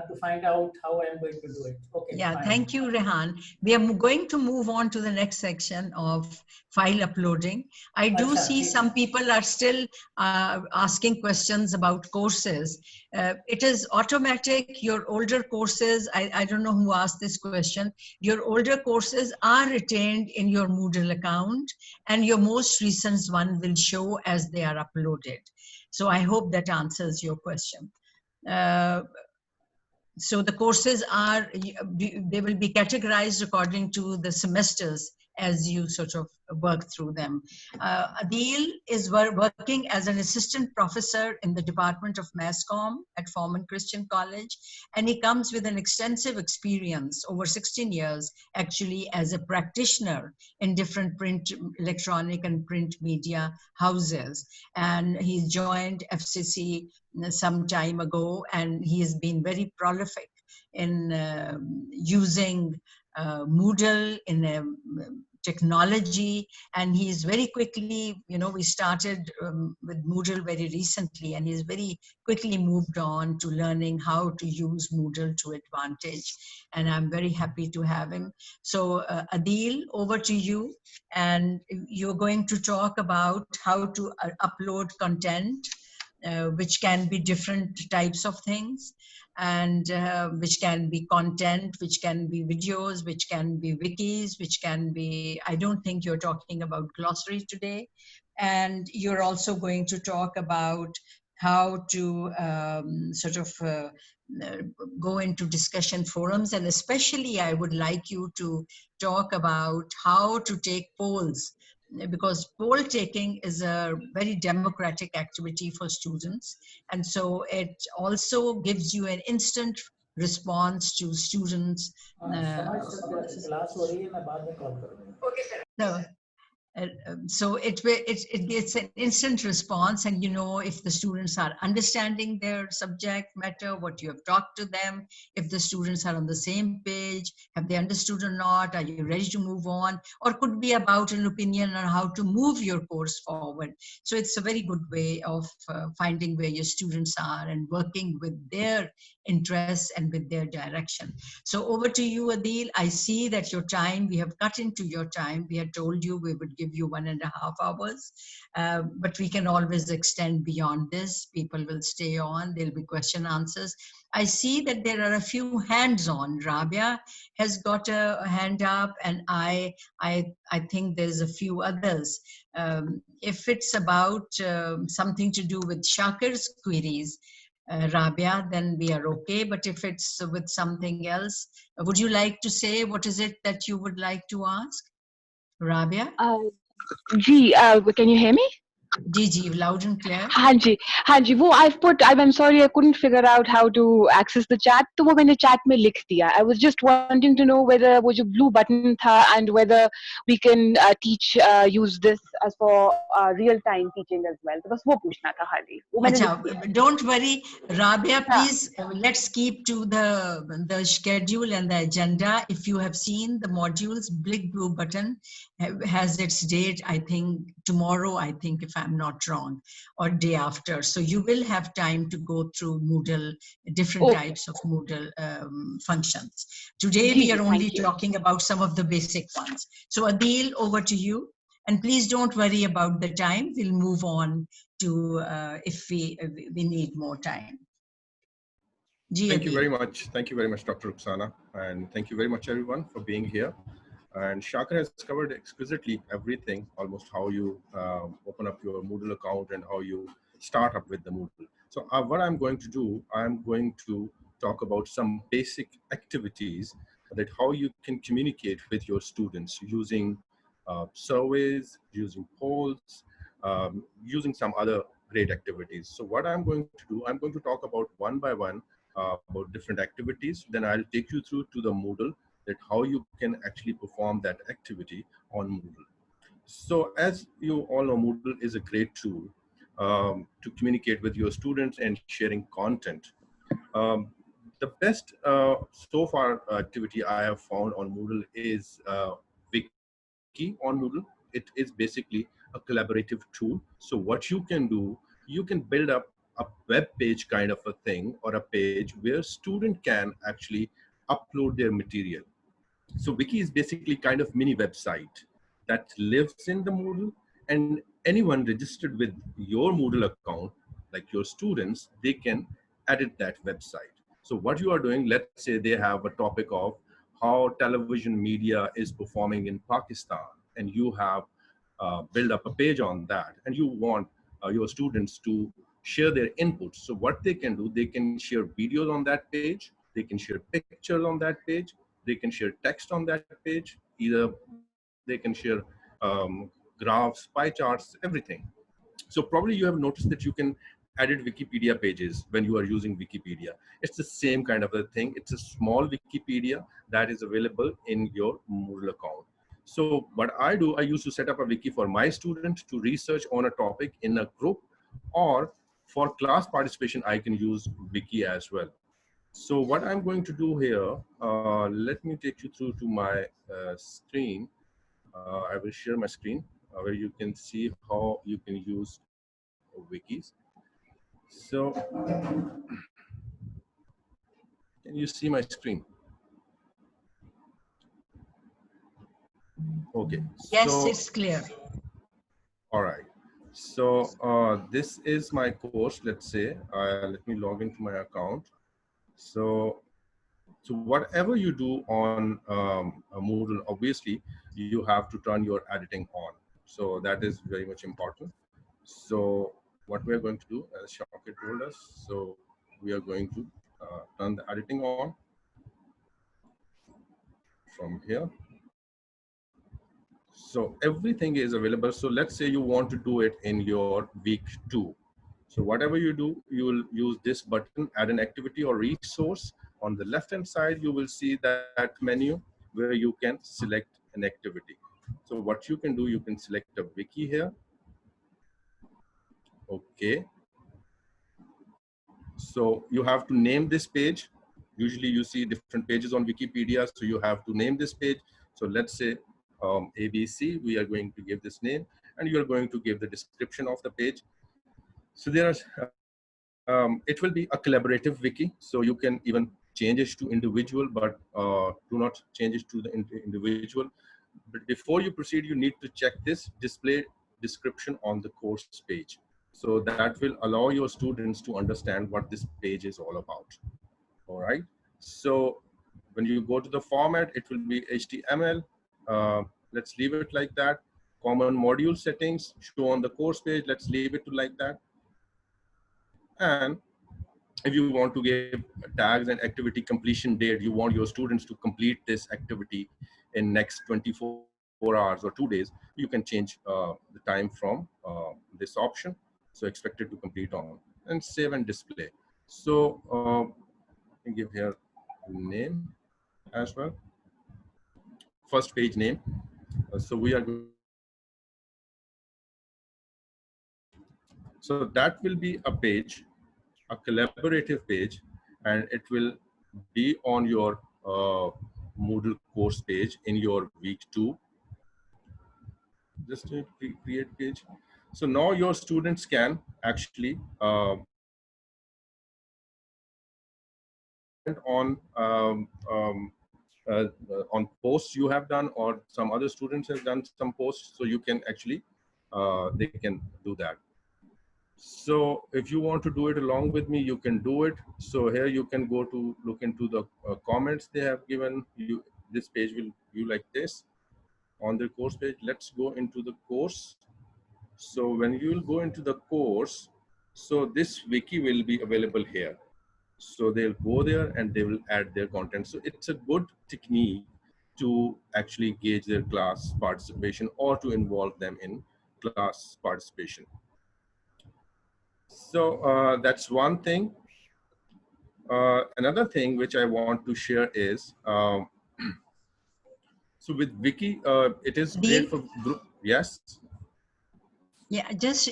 to find out how I'm going to do it. Okay. Yeah, fine. thank you, Rehan. We are going to move on to the next section of file uploading. I do Acha, see ठीक some है. people are still asking questions about courses. It is automatic. Your older courses, I don't know who asked this question. Your older courses are retained in your Moodle account, and your most recent one will show as they are uploaded. So I hope that answers your question. So the courses are, they will be categorized according to the semesters as you sort of work through them. Adil is working as an assistant professor in the Department of Mass Comm at Forman Christian College, and he comes with an extensive experience, over 16 years actually, as a practitioner in different print, electronic and print media houses. And he joined FCC some time ago, and he has been very prolific in using Moodle in technology, and he's very quickly, we started with Moodle very recently, and he's very quickly moved on to learning how to use Moodle to advantage, and I'm very happy to have him. So Adil, over to you, and you're going to talk about how to upload content, which can be different types of things, and which can be content, which can be videos, which can be wikis, which can be, I don't think you're talking about glossary today. And you're also going to talk about how to sort of go into discussion forums. And especially I would like you to talk about how to take polls, because poll taking is a very democratic activity for students. And so it also gives you an instant response to students. समझ सकते हैं, class हो रही है, मैं बाद में call करूंगा. So, so it gets an instant response, and if the students are understanding their subject matter, what you have talked to them, if the students are on the same page, have they understood or not, are you ready to move on, or could be about an opinion on how to move your course forward. So it's a very good way of finding where your students are and working with their interests and with their direction. So over to you, Adil. I see that your time, we have cut into your time. We had told you we would give you 1.5 hours, but we can always extend beyond this. People will stay on. There'll be question answers. I see that there are a few hands on. Rabia has got a hand up, and I think there's a few others. If it's about something to do with Shakir's queries, Rabia, then we are okay. But if it's with something else, would you like to say what is it that you would like to ask, Rabia? Ji, can you hear me? Ji, loud and clear. Hanji, वो I've put. I'm sorry, I couldn't figure out how to access the chat. तो वो मैंने chat में लिख दिया. I was just wanting to know whether वो जो blue button था and whether we can use this as for real-time teaching as well. तो बस वो पूछना था खाली. वो मैंने लिख दिया. Don't worry, Rabia. Please, let's keep to the schedule and the agenda. If you have seen the modules, big blue button has its date, I think tomorrow, I think, if I'm not wrong, or day after. So you will have time to go through Moodle, different types of Moodle functions. Today, we are only talking about some of the basic ones. So Adil, over to you. And please don't worry about the time. We'll move on to if we need more time. Thank you very much. Thank you very much, Dr. Rukhsana. And thank you very much, everyone, for being here. And Shakir has covered exquisitely everything, almost how you open up your Moodle account and how you start up with the Moodle. So what I'm going to do, I'm going to talk about some basic activities that how you can communicate with your students using surveys, using polls, using some other great activities. So what I'm going to do, I'm going to talk about one by one about different activities. Then I'll take you through to the Moodle, that how you can actually perform that activity on Moodle. So as you all know, Moodle is a great tool to communicate with your students and sharing content. The best so far activity I have found on Moodle is Wiki on Moodle. It is basically a collaborative tool. So what you can do, you can build up a web page kind of a thing, or a page where student can actually upload their material. So Wiki is basically kind of mini website that lives in the Moodle, and anyone registered with your Moodle account, like your students, they can edit that website. So what you are doing, let's say they have a topic of how television media is performing in Pakistan, and you have build up a page on that, and you want your students to share their inputs. So what they can do, they can share videos on that page, they can share pictures on that page, they can share text on that page, either they can share graphs, pie charts, everything. So probably you have noticed that you can edit Wikipedia pages when you are using Wikipedia. It's the same kind of a thing. It's a small Wikipedia that is available in your Moodle account. So what I do, I used to set up a wiki for my students to research on a topic in a group, or for class participation, I can use wiki as well. So what I'm going to do here, let me take you through to my screen. I will share my screen where you can see how you can use wikis. So can you see my screen? Okay. Yes, So, it's clear. all right. So this is my course. Let's say, let me log into my account. So whatever you do on a Moodle, obviously you have to turn your editing on. So that is very much important. So what we are going to do, as Shakir told us, so we are going to turn the editing on from here. So everything is available. So let's say you want to do it in your week 2. So whatever you do, you will use this button, add an activity or resource. On the left-hand side, you will see that menu where you can select an activity. So what you can do, you can select a wiki here. Okay. So you have to name this page. Usually you see different pages on Wikipedia, so you have to name this page. So let's say ABC, we are going to give this name, and you are going to give the description of the page. So there are, it will be a collaborative wiki, so you can even change it to individual, but do not change it to the individual. But before you proceed, you need to check this display description on the course page. So that will allow your students to understand what this page is all about. All right. So when you go to the format, it will be HTML. Let's leave it like that. Common module settings show on the course page. Let's leave it like that. And if you want to give tags and activity completion date, you want your students to complete this activity in next 24 hours or 2 days, you can change the time from this option. So expected to complete on, and save and display. So you give here name as well, first page name. So we are going to give this page. So that will be a page, a collaborative page, and it will be on your Moodle course page in your week 2. Just create page. So now your students can actually comment on posts you have done, or some other students have done some posts, so you can actually they can do that. So if you want to do it along with me, you can do it. So here you can go to look into the comments they have given you. This page will view like this on the course page. Let's go into the course. So when you will go into the course, so this wiki will be available here. So they'll go there and they will add their content. So it's a good technique to actually gauge their class participation or to involve them in class participation. So that's one thing. Another thing which I want to share is, so with Wiki, it is great for group. Yes. Yeah, just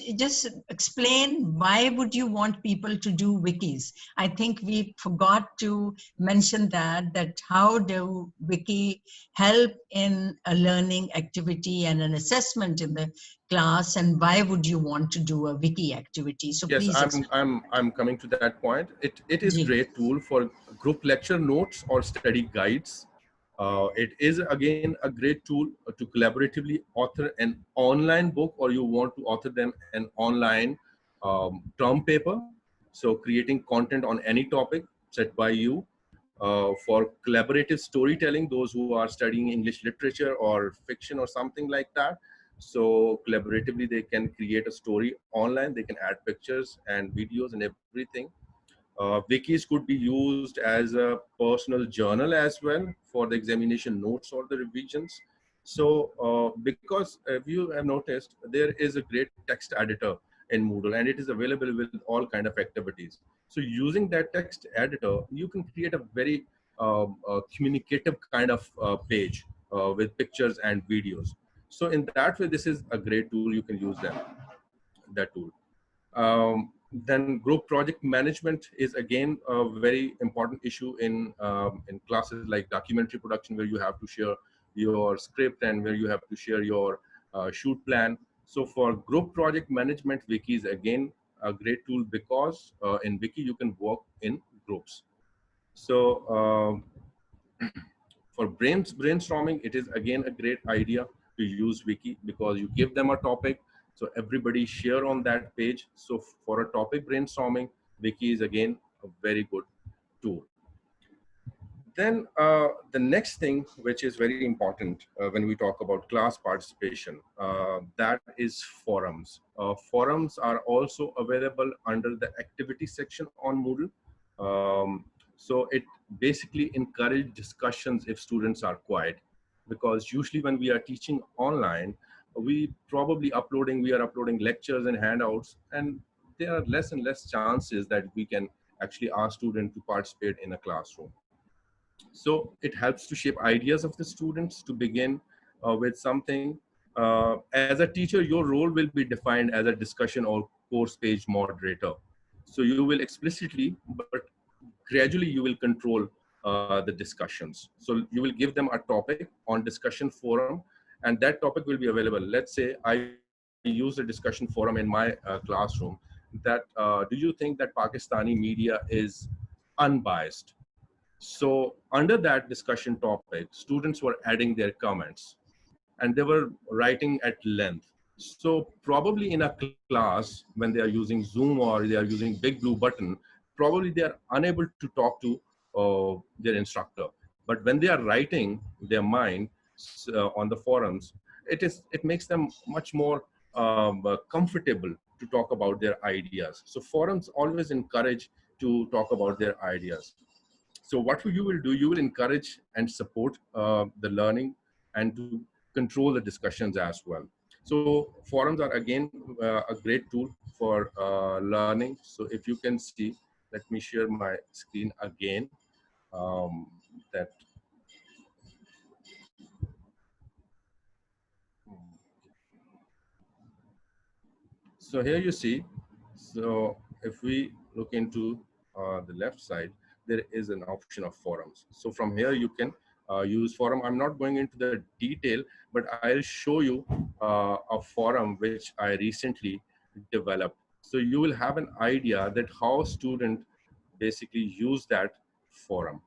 explain why would you want people to do wikis? I think we forgot to mention that how do wiki help in a learning activity and an assessment in the class, and why would you want to do a wiki activity? So Yes, please explain. I'm coming to that point. It is Ji. great tool for group lecture notes or study guides. It is again a great tool to collaboratively author an online book, or you want to author them an online term paper. So creating content on any topic set by you. For collaborative storytelling, those who are studying English literature or fiction or something like that. So collaboratively, they can create a story online. They can add pictures and videos and everything. Wikis could be used as a personal journal as well for the examination notes or the revisions. So because if you have noticed, there is a great text editor in Moodle, and it is available with all kind of activities. So using that text editor, you can create a very communicative kind of page with pictures and videos. So in that way, this is a great tool. You can use that tool. Then group project management is again a very important issue in classes like documentary production, where you have to share your script and where you have to share your shoot plan. So for group project management, Wiki is again a great tool, because in Wiki you can work in groups. So for brainstorming, it is again a great idea to use Wiki, because you give them a topic, so everybody share on that page. So for a topic brainstorming, Wiki is again a very good tool. Then the next thing, which is very important when we talk about class participation, that is forums. Forums are also available under the activity section on Moodle. So it basically encourages discussions if students are quiet, because usually when we are teaching online, we are uploading lectures and handouts, and there are less and less chances that we can actually ask students to participate in a classroom. So it helps to shape ideas of the students to begin with something. As a teacher, your role will be defined as a discussion or course page moderator. So you will explicitly, but gradually you will control the discussions. So you will give them a topic on discussion forum, and that topic will be available. Let's say I use a discussion forum in my classroom, that do you think that Pakistani media is unbiased? So under that discussion topic, students were adding their comments, and they were writing at length. So probably in a class, when they are using Zoom or they are using Big Blue Button, probably they are unable to talk to their instructor. But when they are writing their mind on the forums, it makes them much more comfortable to talk about their ideas. So forums always encourage to talk about their ideas. So what you will do, you will encourage and support the learning, and to control the discussions as well. So forums are again a great tool for learning. So if you can see, let me share my screen again. That So here you see, so if we look into the left side, there is an option of forums. So from here you can use forum. I'm not going into the detail, but I'll show you a forum which I recently developed. So you will have an idea that how students basically use that forum.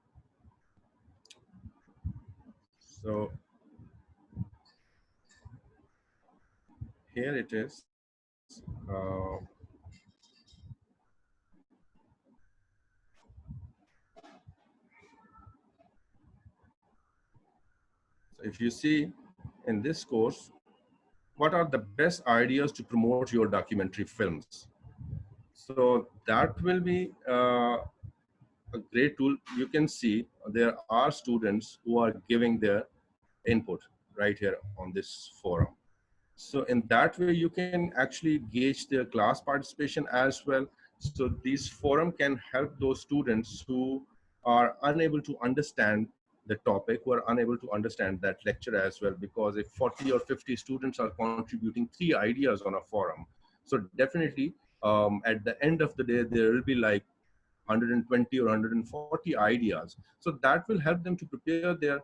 So here it is. So if you see in this course, what are the best ideas to promote your documentary films? So that will be a great tool. You can see there are students who are giving their input right here on this forum. So in that way, you can actually gauge their class participation as well. So these forum can help those students who are unable to understand the topic who are unable to understand that lecture as well, because if 40 or 50 students are contributing 3 ideas on a forum, so definitely at the end of the day there will be like 120 or 140 ideas. So that will help them to prepare their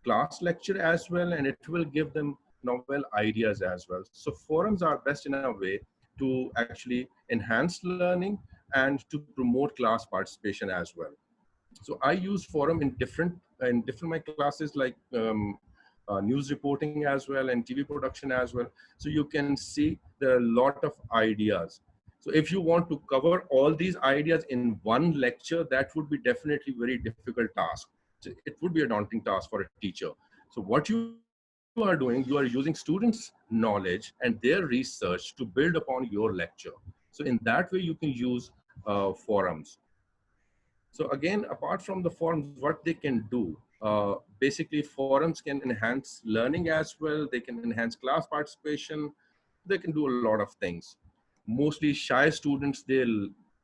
class lecture as well, and it will give them novel ideas as well. So forums are best in a way to actually enhance learning and to promote class participation as well. So I use forum in different my classes, like news reporting as well and TV production as well. So you can see there are a lot of ideas. So if you want to cover all these ideas in one lecture, that would be definitely very difficult task. So it would be a daunting task for a teacher. So what you are doing, you are using students' knowledge and their research to build upon your lecture. So in that way, you can use forums. So again, apart from the forums, what they can do, basically forums can enhance learning as well. They can enhance class participation. They can do a lot of things. Mostly shy students, they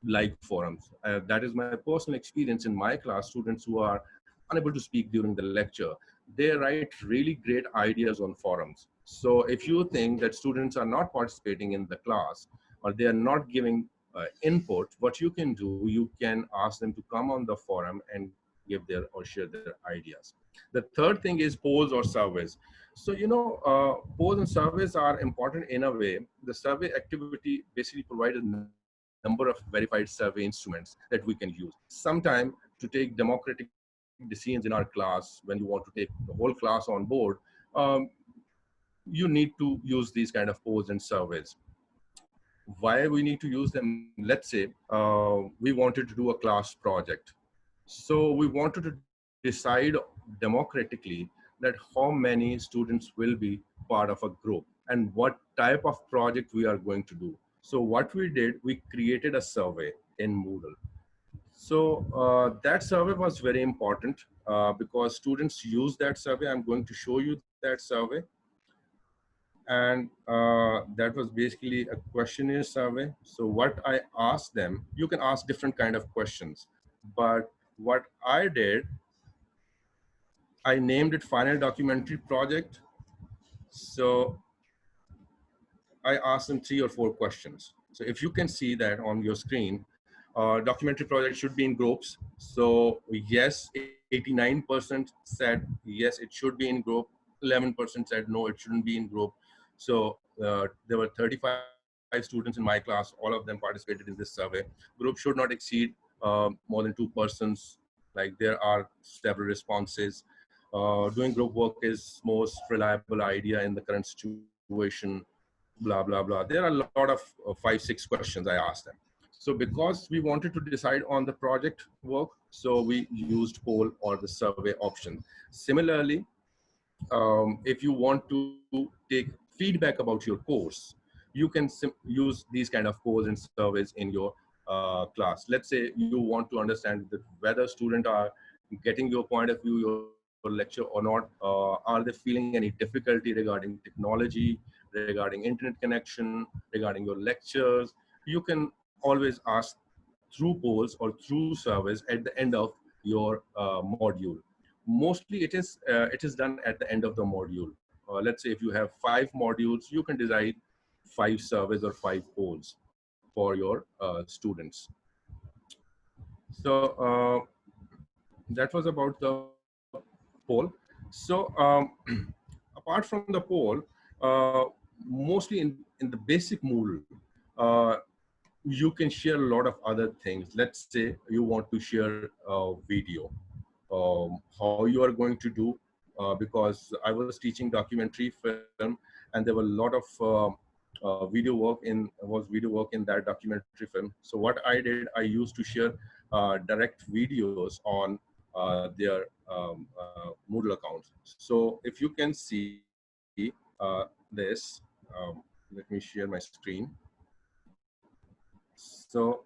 like forums. That is my personal experience in my class. Students who are unable to speak during the lecture, they write really great ideas on forums. So if you think that students are not participating in the class or they are not giving input, what you can do, you can ask them to come on the forum and give their or share their ideas. The third thing is polls or surveys. So, polls and surveys are important in a way. The survey activity basically provides a number of verified survey instruments that we can use. Sometime to take democratic decisions in our class, when you want to take the whole class on board, um, you need to use these kind of polls and surveys. Why we need to use them? Let's say we wanted to do a class project. So we wanted to decide democratically that how many students will be part of a group and what type of project we are going to do. So what we did, we created a survey in Moodle. So that survey was very important because students use that survey. I'm going to show you that survey. And that was basically a questionnaire survey. So what I asked them, you can ask different kind of questions, but what I did, I named it Final Documentary Project. So I asked them 3 or 4 questions. So if you can see that on your screen, documentary project should be in groups. So yes, 89% said yes, it should be in group. 11% said no, it shouldn't be in group. So there were 35 students in my class. All of them participated in this survey. Group should not exceed more than 2 persons. Like there are several responses. Doing group work is most reliable idea in the current situation. Blah blah blah. There are a lot of 5-6 questions I asked them. So because we wanted to decide on the project work, so we used poll or the survey option. Similarly, if you want to take feedback about your course, you can use these kind of polls and surveys in your class. Let's say you want to understand that whether students are getting your point of view, your lecture or not. Are they feeling any difficulty regarding technology, regarding internet connection, regarding your lectures? You can always ask through polls or through surveys at the end of your module. Mostly it is done at the end of the module. Let's say if you have 5 modules, you can decide 5 surveys or 5 polls for your students. So that was about the poll. So apart from the poll, uh, mostly in the basic Moodle, uh, you can share a lot of other things. Let's say you want to share a video, how you are going to do, because I was teaching documentary film and there were a lot of video work in that documentary film. So what I did, I used to share direct videos on their Moodle accounts. So if you can see this, let me share my screen. So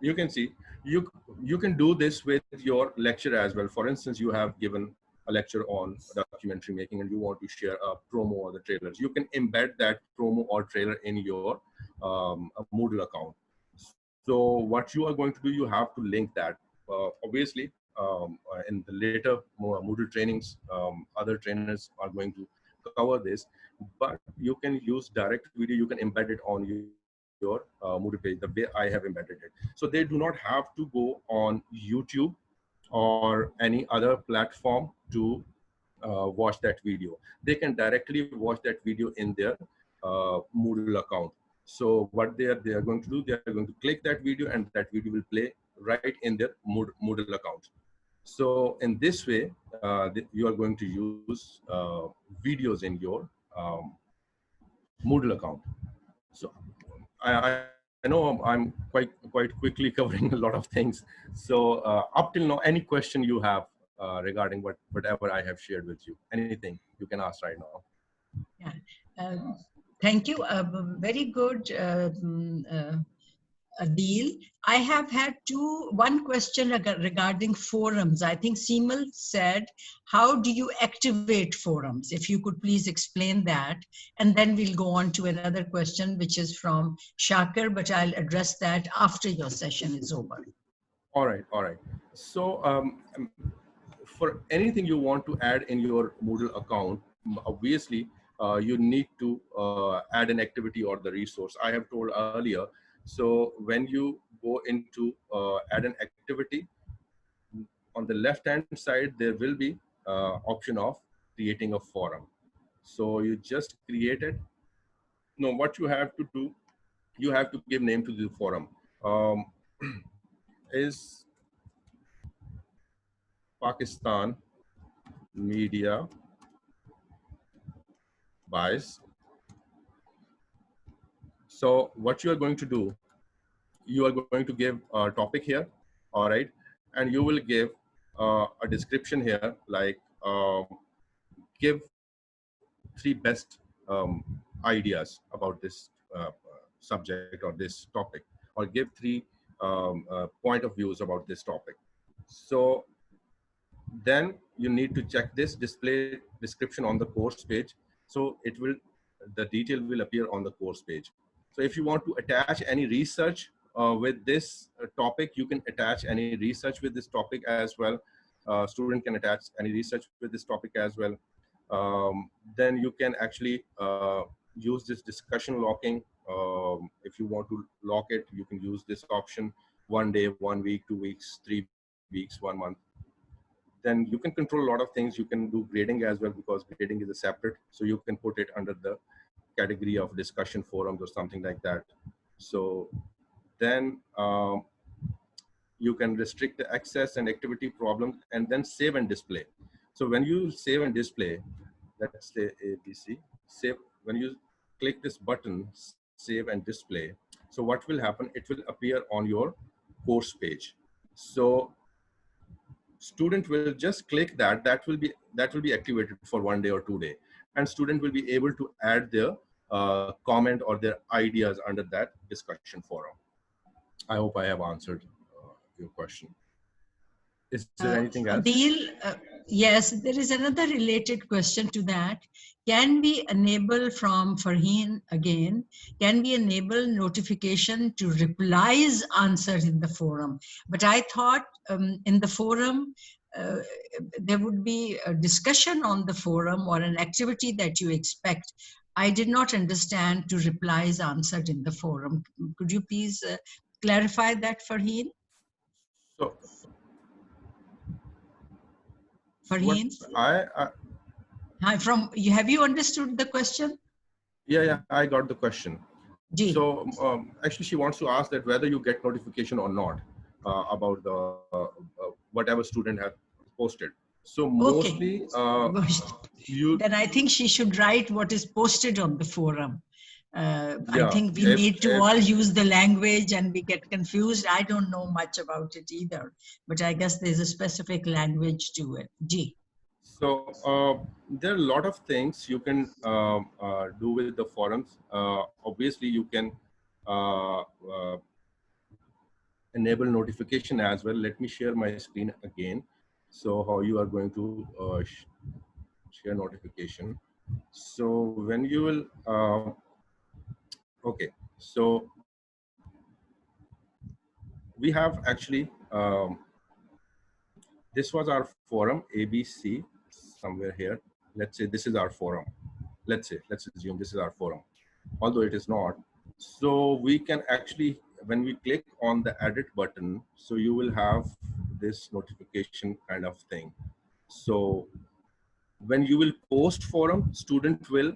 you can see you can do this with your lecture as well. For instance, you have given a lecture on documentary making and you want to share a promo or the trailers. You can embed that promo or trailer in your Moodle account. So what you are going to do, you have to link that. Obviously, in the later Moodle trainings, other trainers are going to cover this, but you can use direct video, you can embed it on your Moodle page, the way I have embedded it. So they do not have to go on YouTube or any other platform to watch that video. They can directly watch that video in their Moodle account. So what they are going to do, they are going to click that video and that video will play right in their Moodle account. So in this way, you are going to use videos in your Moodle account. So I know I'm quite quickly covering a lot of things. So up till now, any question you have regarding whatever I have shared with you, anything you can ask right now. Yeah. Thank you. Very good, Adil. I have had one question regarding forums. I think Seemal said, how do you activate forums? If you could please explain that. And then we'll go on to another question, which is from Shakir, but I'll address that after your session is over. All right, all right. So for anything you want to add in your Moodle account, obviously you need to add an activity or the resource. I have told earlier. So when you go into add an activity, on the left hand side, there will be option of creating a forum. So you just create it. No, what you have to do, you have to give name to the forum. Is Pakistan media bias? So what you are going to do, you are going to give a topic here, all right, and you will give a description here, like give 3 best ideas about this subject or this topic, or give 3 point of views about this topic. So then you need to check this display description on the course page. So the detail will appear on the course page. So if you want to attach any research with this topic, you can attach any research with this topic as well. Student can attach any research with this topic as well. Then you can actually use this discussion locking. If you want to lock it, you can use this option: 1 day, 1 week, 2 weeks, 3 weeks, 1 month. Then you can control a lot of things. You can do grading as well, because grading is a separate. So you can put it under the category of discussion forums or something like that. So then you can restrict the access and activity problems, and then save and display. So when you save and display, let's say ABC, save, when you click this button, save and display, so what will happen? It will appear on your course page. So student will just click that, that will be activated for 1 day or 2 days, and student will be able to add their comment or their ideas under that discussion forum. I hope I have answered your question. Is there anything else? Adil, yes, there is another related question to that. Can we enable, from Farheen again, can we enable notification to replies answered in the forum? But I thought in the forum, there would be a discussion on the forum or an activity that you expect. I did not understand to replies answered in the forum. Could you please clarify that, Farheen? So, Farheen? Hi, have you understood the question? Yeah, I got the question. Ji. So actually she wants to ask that whether you get notification or not about the whatever student has posted. So mostly then I think she should write what is posted on the forum. Yeah, I think we need to all use the language, and we get confused. I don't know much about it either, but I guess there's a specific language to it. Ji. So there are a lot of things you can do with the forums. Obviously, you can enable notification as well. Let me share my screen again. So how you are going to share notification. So when you will, okay, so we have actually this was our forum ABC somewhere here. Let's say this is our forum. Let's assume this is our forum, although it is not. So we can actually, when we click on the edit button, so you will have this notification kind of thing. So when you will post forum, student will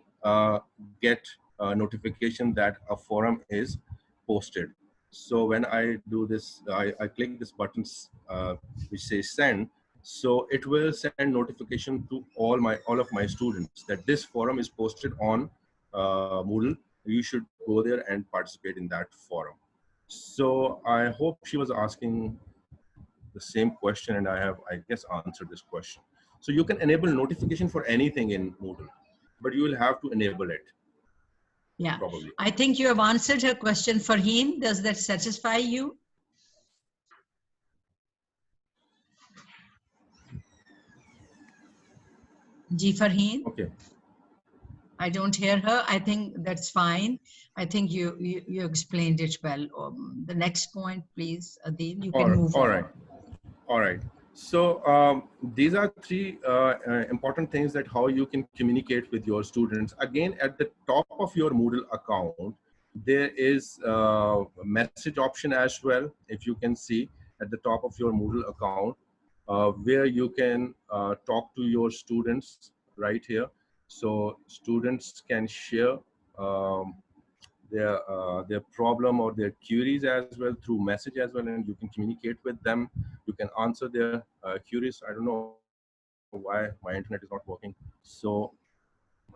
get a notification that a forum is posted. So when I do this, I click this button which says send. So it will send notification to all of my students that this forum is posted on Moodle. You should go there and participate in that forum. So I hope she was asking the same question, and I guess, answered this question. So you can enable notification for anything in Moodle, but you will have to enable it. Yeah, probably. I think you have answered her question. Farheen, does that satisfy you? Ji Farheen? Okay. I don't hear her. I think that's fine. I think you explained it well. The next point, please, Adil, you can move on. All right. So these are three important things that how you can communicate with your students. Again, at the top of your Moodle account, there is a message option as well. If you can see at the top of your Moodle account, where you can talk to your students right here. So students can share their problem or their queries as well through message as well, and you can communicate with them. You can answer their queries. I don't know why my internet is not working. So,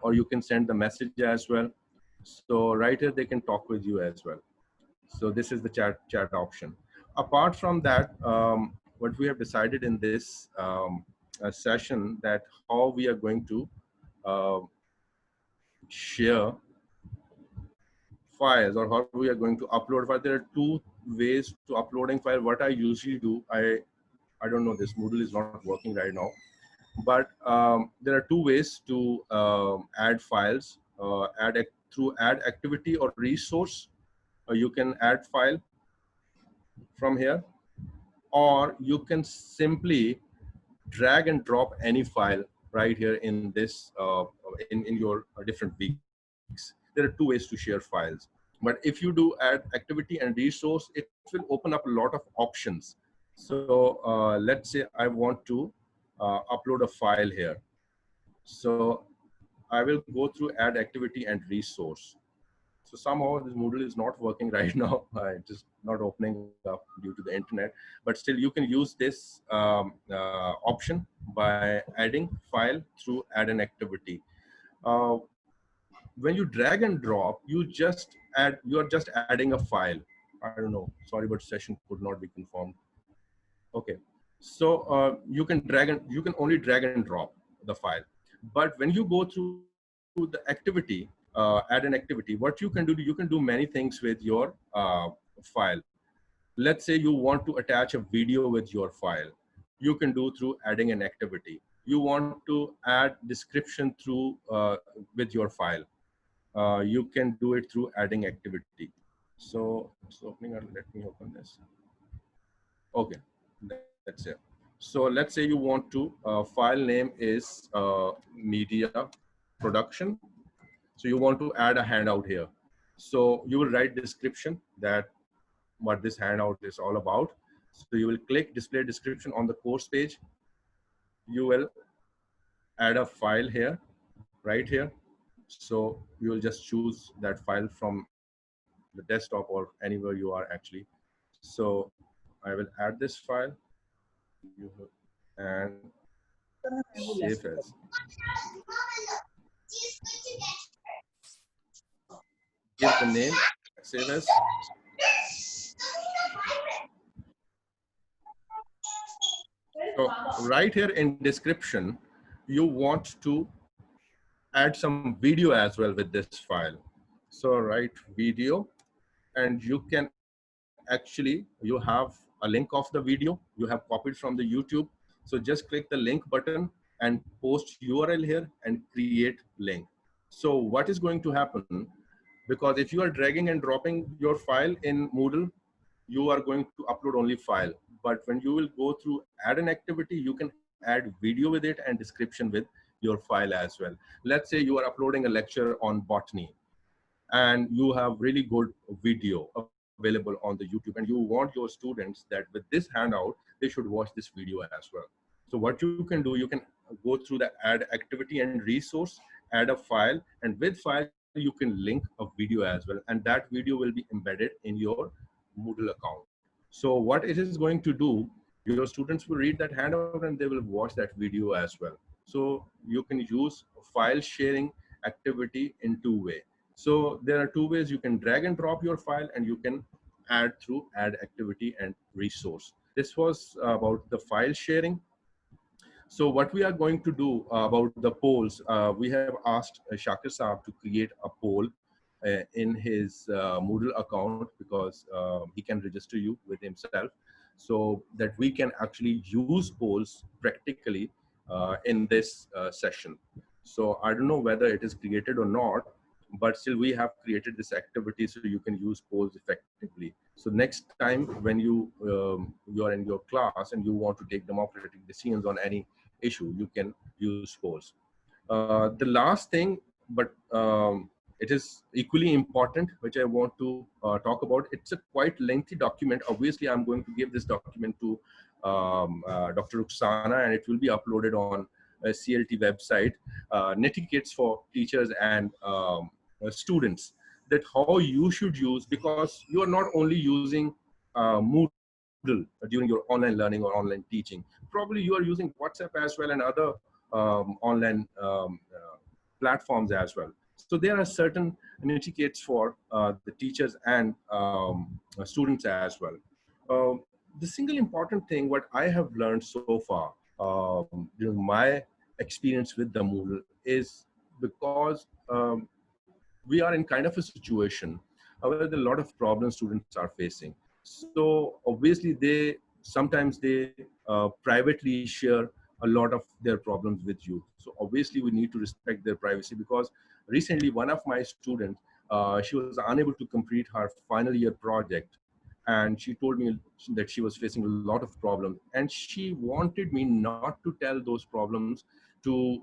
or you can send the message as well. So right here, they can talk with you as well. So this is the chat option. Apart from that, what we have decided in this session, that how we are going to share files, or how we are going to upload file. There are two ways to uploading file. What I usually do, I don't know, this Moodle is not working right now, but there are two ways to add files. Through add activity or resource, you can add file from here, or you can simply drag and drop any file right here in this in your different weeks. There are two ways to share files. But if you do add activity and resource, it will open up a lot of options. So let's say I want to upload a file here. So I will go through add activity and resource. So somehow this Moodle is not working right now. It's just not opening up due to the internet. But still, you can use this option by adding file through add an activity. When you drag and drop, you are just adding a file. I don't know, sorry, but session could not be confirmed. Okay, so you can only drag and drop the file. But when you go through the activity, add an activity, what you can do many things with your file. Let's say you want to attach a video with your file. You can do through adding an activity. You want to add description through with your file. You can do it through adding activity. So it's opening, let me open this. Okay, that's it. So let's say you want to, file name is media production. So you want to add a handout here. So you will write description that what this handout is all about. So you will click display description on the course page. You will add a file here, right here. So you will just choose that file from the desktop or anywhere you are actually. So I will add this file and save as. Give the name, save as. So right here in description, you want to add some video as well with this file. So write video, and you can actually, you have a link of the video you have copied from the YouTube. So just click the link button and post URL here and create link. So what is going to happen, because if you are dragging and dropping your file in Moodle, you are going to upload only file. But when you will go through add an activity, you can add video with it and description with your file as well. Let's say you are uploading a lecture on botany and you have really good video available on the YouTube, and you want your students that with this handout, they should watch this video as well. So what you can do, you can go through the add activity and resource, add a file, and with file, you can link a video as well. And that video will be embedded in your Moodle account. So what it is going to do, your students will read that handout and they will watch that video as well. So you can use file sharing activity in two ways. So there are two ways: you can drag and drop your file, and you can add through add activity and resource. This was about the file sharing. So what we are going to do about the polls, we have asked Shakir Saab to create a poll in his Moodle account, because he can register you with himself, so that we can actually use polls practically in this session. So I don't know whether it is created or not, but still we have created this activity so you can use polls effectively. So next time when you are in your class and you want to take democratic decisions on any issue, you can use polls. The last thing, but it is equally important, which I want to talk about. It's a quite lengthy document. Obviously, I'm going to give this document to Dr. Ruxana, and it will be uploaded on a CLT website, Netiquettes for teachers and students, that how you should use, because you are not only using Moodle during your online learning or online teaching. Probably you are using WhatsApp as well and other online platforms as well. So there are certain etiquettes for the teachers and students as well. The single important thing what I have learned so far during my experience with the Moodle is, because we are in kind of a situation where there are a lot of problems students are facing. So obviously they sometimes they privately share a lot of their problems with you. So obviously we need to respect their privacy, because recently one of my students, she was unable to complete her final year project, and she told me that she was facing a lot of problems, and she wanted me not to tell those problems to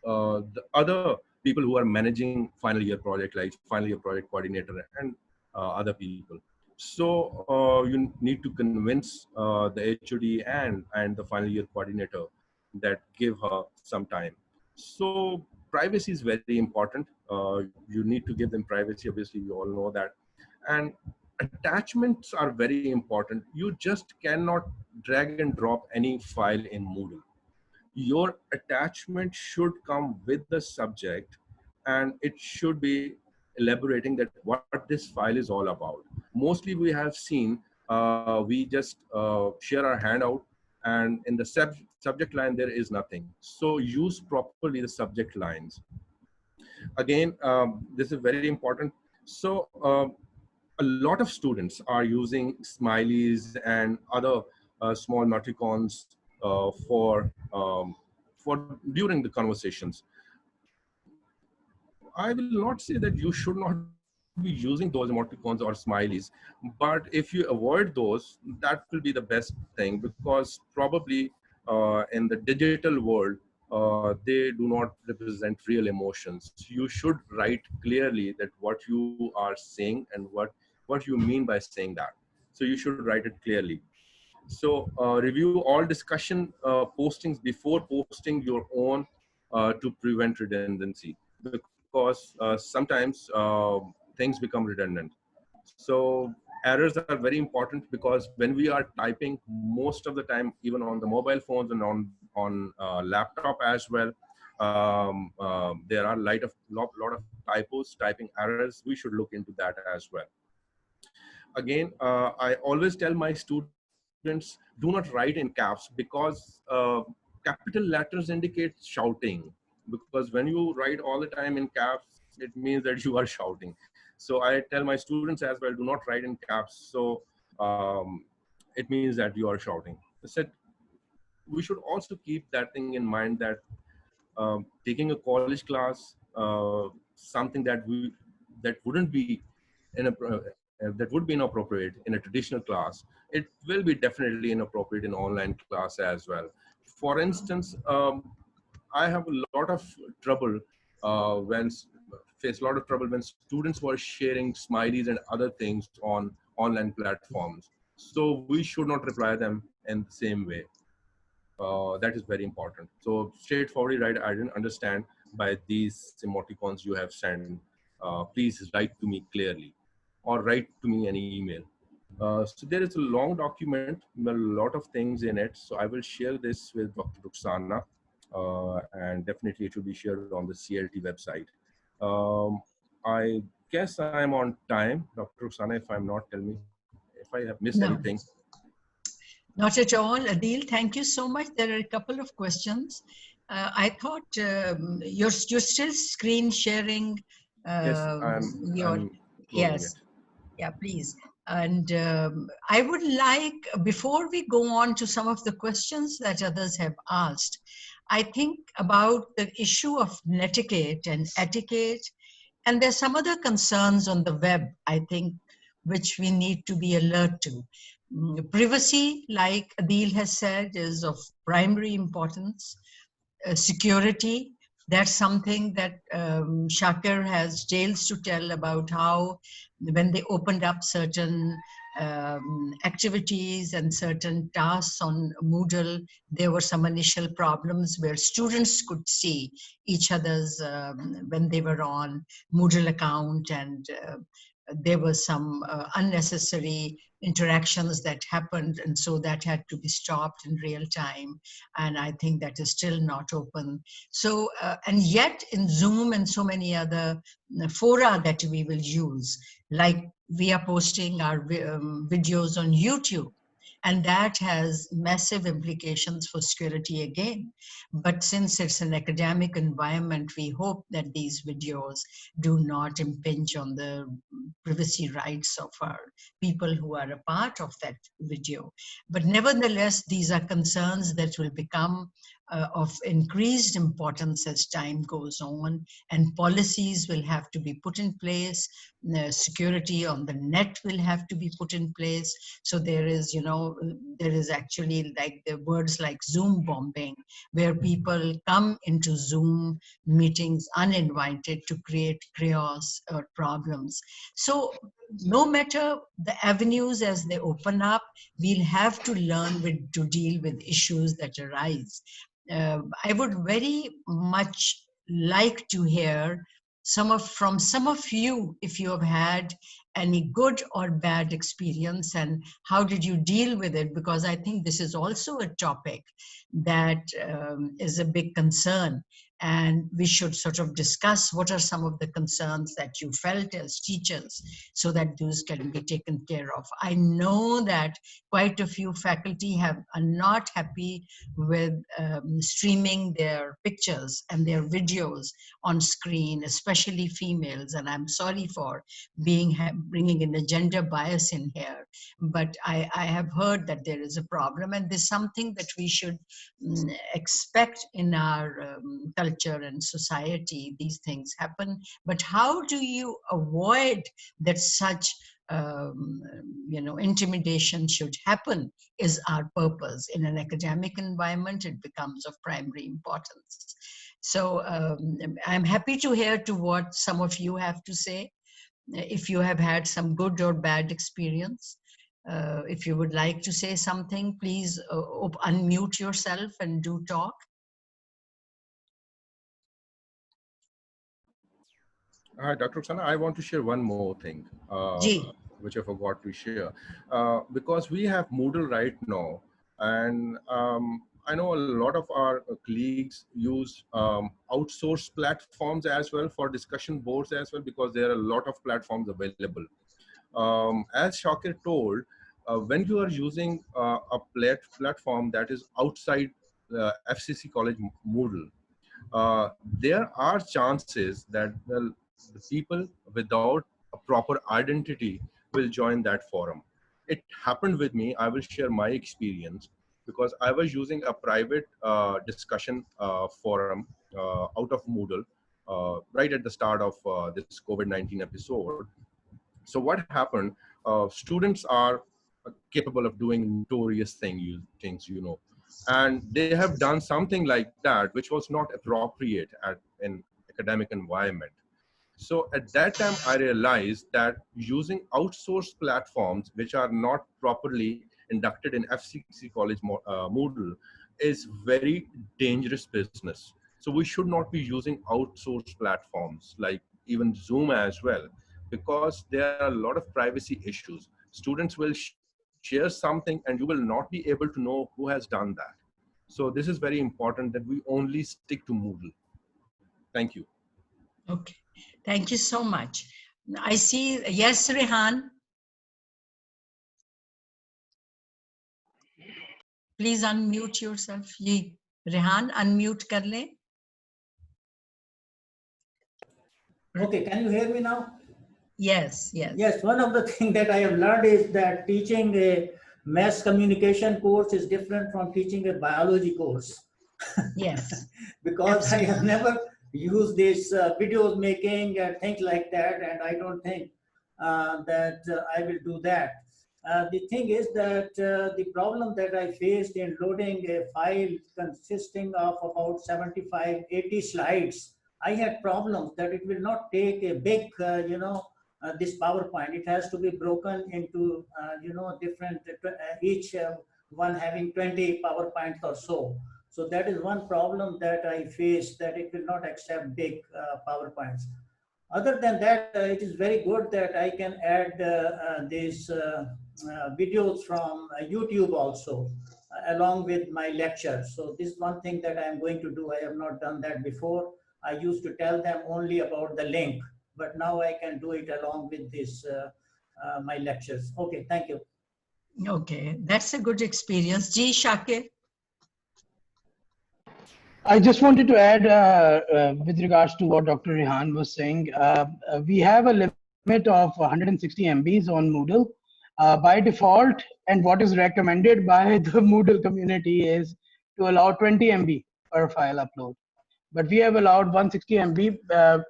the other people who are managing final year project, like final year project coordinator and other people. So you need to convince the HOD and the final year coordinator that give her some time. So privacy is very important. You need to give them privacy. Obviously, you all know that. And attachments are very important. You just cannot drag and drop any file in Moodle. Your attachment should come with the subject, and it should be elaborating that what this file is all about. Mostly we have seen we just share our handout, and in the subject line there is nothing. So use properly the subject lines. Again, this is very important. So a lot of students are using smileys and other small emoticons for during the conversations. I will not say that you should not be using those emoticons or smileys, but if you avoid those, that will be the best thing, because probably in the digital world, they do not represent real emotions. You should write clearly that what you are saying and what you mean by saying that. So you should write it clearly. So review all discussion postings before posting your own to prevent redundancy, because sometimes things become redundant. So errors are very important, because when we are typing, most of the time, even on the mobile phones and on laptop as well, there are lot of typos, typing errors. We should look into that as well. Again, I always tell my students, do not write in caps, because capital letters indicate shouting. Because when you write all the time in caps, it means that you are shouting. So I tell my students as well, do not write in caps. So it means that you are shouting. I said, we should also keep that thing in mind, that taking a college class, something that wouldn't be that would be inappropriate in a traditional class, it will be definitely inappropriate in online class as well. For instance, I have a lot of trouble face a lot of trouble when students were sharing smileys and other things on online platforms. So we should not reply them in the same way. That is very important. So straightforwardly, right? I didn't understand by these emoticons you have sent. Please write to me clearly, or write to me an email. So there is a long document, a lot of things in it. So I will share this with Dr. Ruxana, and definitely it will be shared on the CLT website. I guess I'm on time, Dr. Ruxana. If I'm not, tell me if I have missed No, anything. not at all. Adil, thank you so much. There are a couple of questions. I thought you're still screen sharing Yes, your, I'm closing it. yes. Yeah, please. And I would like, before we go on to some of the questions that others have asked, I think about the issue of netiquette and etiquette. And there's some other concerns on the web, I think, which we need to be alert to. Privacy, like Adil has said, is of primary importance. Security, that's something that Shakir has tales to tell about how when they opened up certain activities and certain tasks on Moodle, there were some initial problems where students could see each other's when they were on Moodle account, and there was some unnecessary interactions that happened, and so that had to be stopped in real time. And I think that is still not open. So, and yet in Zoom and so many other fora that we will use, like we are posting our videos on YouTube, and that has massive implications for security again. But since it's an academic environment, we hope that these videos do not impinge on the privacy rights of our people who are a part of that video. But nevertheless, these are concerns that will become of increased importance as time goes on, and policies will have to be put in place. Security on the net will have to be put in place. So there is, there is actually like the words like Zoom bombing, where people come into Zoom meetings uninvited to create chaos or problems. So no matter the avenues as they open up, we'll have to learn to deal with issues that arise. I would very much like to hear from some of you, if you have had any good or bad experience, and how did you deal with it? Because I think this is also a topic that is a big concern, and we should sort of discuss what are some of the concerns that you felt as teachers, so that those can be taken care of. I know that quite a few faculty are not happy with streaming their pictures and their videos on screen, especially females, and I'm sorry for bringing in a gender bias in here, but I have heard that there is a problem, and there's something that we should expect in our culture and society. These things happen, but how do you avoid that such intimidation should happen is our purpose. In an academic environment, it becomes of primary importance. So I'm happy to hear to what some of you have to say. If you have had some good or bad experience, if you would like to say something, please unmute yourself and do talk. Dr. Ruxana, I want to share one more thing, which I forgot to share. Because we have Moodle right now, and I know a lot of our colleagues use outsourced platforms as well for discussion boards as well, because there are a lot of platforms available. As Shakir told, when you are using a platform that is outside FCC College Moodle, there are chances that the people without a proper identity will join that forum. It happened with me. I will share my experience, because I was using a private discussion forum out of Moodle right at the start of this COVID-19 episode. So what happened, students are capable of doing notorious things, and they have done something like that, which was not appropriate in academic environment. So at that time, I realized that using outsourced platforms, which are not properly inducted in FCC College Moodle, is very dangerous business. So we should not be using outsourced platforms like even Zoom as well, because there are a lot of privacy issues. Students will share something and you will not be able to know who has done that. So this is very important that we only stick to Moodle. Thank you. Okay, thank you so much. I see, yes, Rehan. Please unmute yourself. Ye, Rehan, unmute kar le. Okay, can you hear me now? Yes, yes. Yes, one of the things that I have learned is that teaching a mass communication course is different from teaching a biology course. Yes. Because Absolutely. I have never used this videos making and things like that, and I don't think that I will do that. The thing is that the problem that I faced in loading a file consisting of about 75, 80 slides, I had problems that it will not take a big, this PowerPoint. It has to be broken into, different, each one having 20 PowerPoints or so. So that is one problem that I face, that it will not accept big PowerPoints. Other than that, it is very good that I can add these videos from YouTube also, along with my lecture. So this is one thing that I am going to do. I have not done that before. I used to tell them only about the link, but now I can do it along with this, my lectures. Okay, thank you. Okay, that's a good experience. Ji, Shakir. I just wanted to add with regards to what Dr. Rehan was saying, we have a limit of 160 MBs on Moodle by default, and what is recommended by the Moodle community is to allow 20 MB per file upload. But we have allowed 160 MB,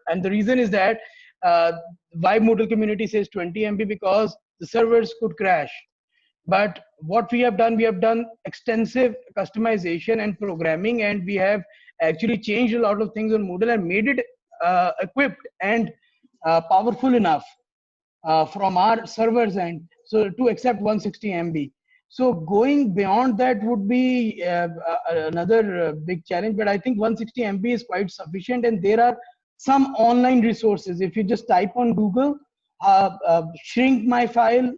and the reason is that why Moodle community says 20 MB, because the servers could crash. But what we have done extensive customization and programming, and we have actually changed a lot of things on Moodle and made it equipped and powerful enough from our servers end, so to accept 160 MB. So going beyond that would be another big challenge, but I think 160 MB is quite sufficient, and there are some online resources. If you just type on Google, shrink my file,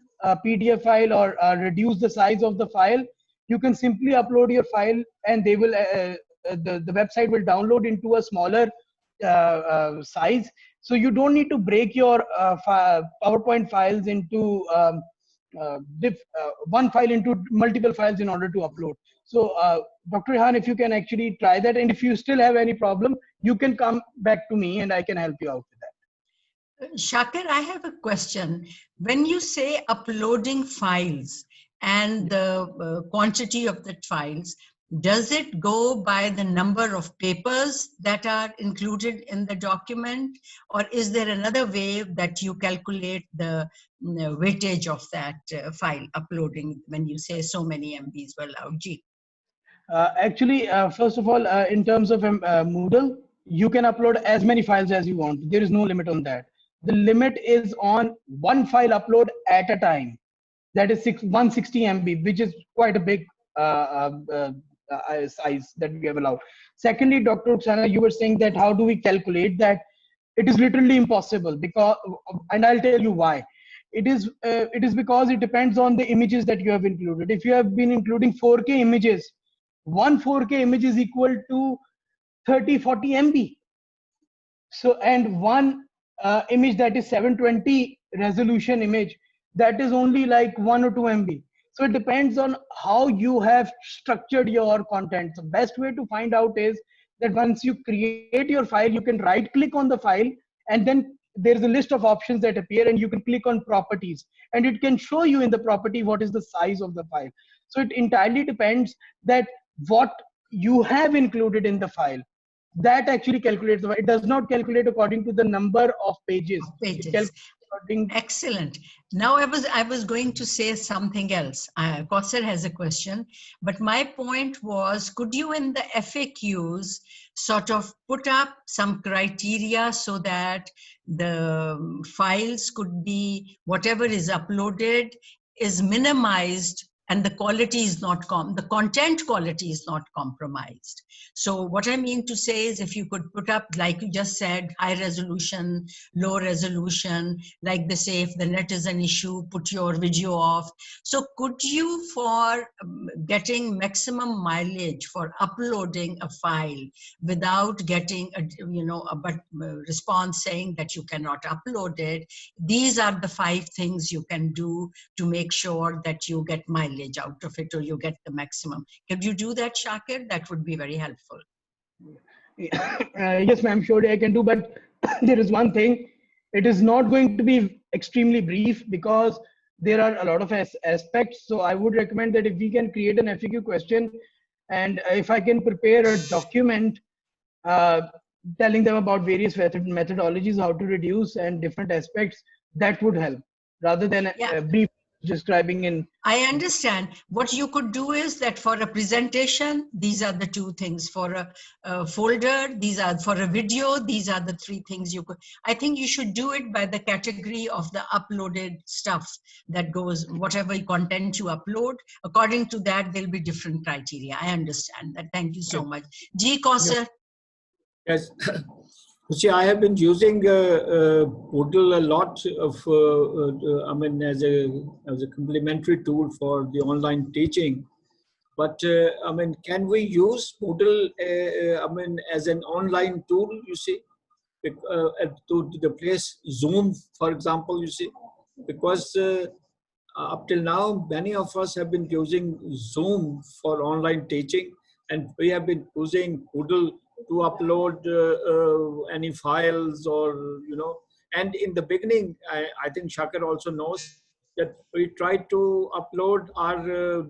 PDF file, or reduce the size of the file, you can simply upload your file, and they will the website will download into a smaller size. So you don't need to break your PowerPoint files into one file into multiple files in order to upload. So Dr. Rehan, if you can actually try that, and if you still have any problem, you can come back to me and I can help you out with that. Shakir, I have a question. When you say uploading files and the quantity of the files, does it go by the number of papers that are included in the document, or is there another way that you calculate the weightage of that file uploading when you say so many MBs were allowed? G. Actually, first of all, in terms of Moodle, you can upload as many files as you want. There is no limit on that. The limit is on one file upload at a time. That is 160 MB, which is quite a big size that we have allowed. Secondly, Dr. Rukhsana, you were saying that how do we calculate that? It is literally impossible, because, and I'll tell you why. It is because it depends on the images that you have included. If you have been including 4K images, one 4K image is equal to 30-40 MB. So, and one image that is 720 resolution image, that is only like 1 or 2 MB. So it depends on how you have structured your content. The best way to find out is that once you create your file, you can right click on the file, and then there's a list of options that appear, and you can click on properties, and it can show you in the property what is the size of the file. So it entirely depends that what you have included in the file, that actually calculates the file. It does not calculate according to the number of pages. Pages. Excellent. Now I was going to say something else. Kauser has a question, but my point was, could you in the FAQs sort of put up some criteria so that the files could be, whatever is uploaded is minimized and the quality is not, the content quality is not compromised. So what I mean to say is, if you could put up, like you just said, high resolution, low resolution, like they say, if the net is an issue, put your video off. So could you, for getting maximum mileage for uploading a file without getting a, response saying that you cannot upload it, these are the 5 things you can do to make sure that you get mileage out of it, or you get the maximum. Could you do that, Shakir? That would be very helpful. Yes, ma'am, sure I can do, but there is one thing. It is not going to be extremely brief because there are a lot of aspects. So I would recommend that if we can create an FAQ question, and if I can prepare a document telling them about various methodologies, how to reduce and different aspects, that would help rather than a brief describing in. I understand. What you could do is that for a presentation, these are the 2 things. For a folder, these are, for a video, these are the 3 things you could. I think you should do it by the category of the uploaded stuff that goes, whatever content you upload. According to that, there'll be different criteria. I understand that. Thank you so much. G. Kauser. Yes. See, I have been using Moodle a lot of, as a complementary tool for the online teaching. But can we use Moodle, as an online tool? You see, to replace Zoom, for example. You see, because up till now, many of us have been using Zoom for online teaching, and we have been using Moodle to upload any files, or and in the beginning, I think Shakir also knows that we tried to upload our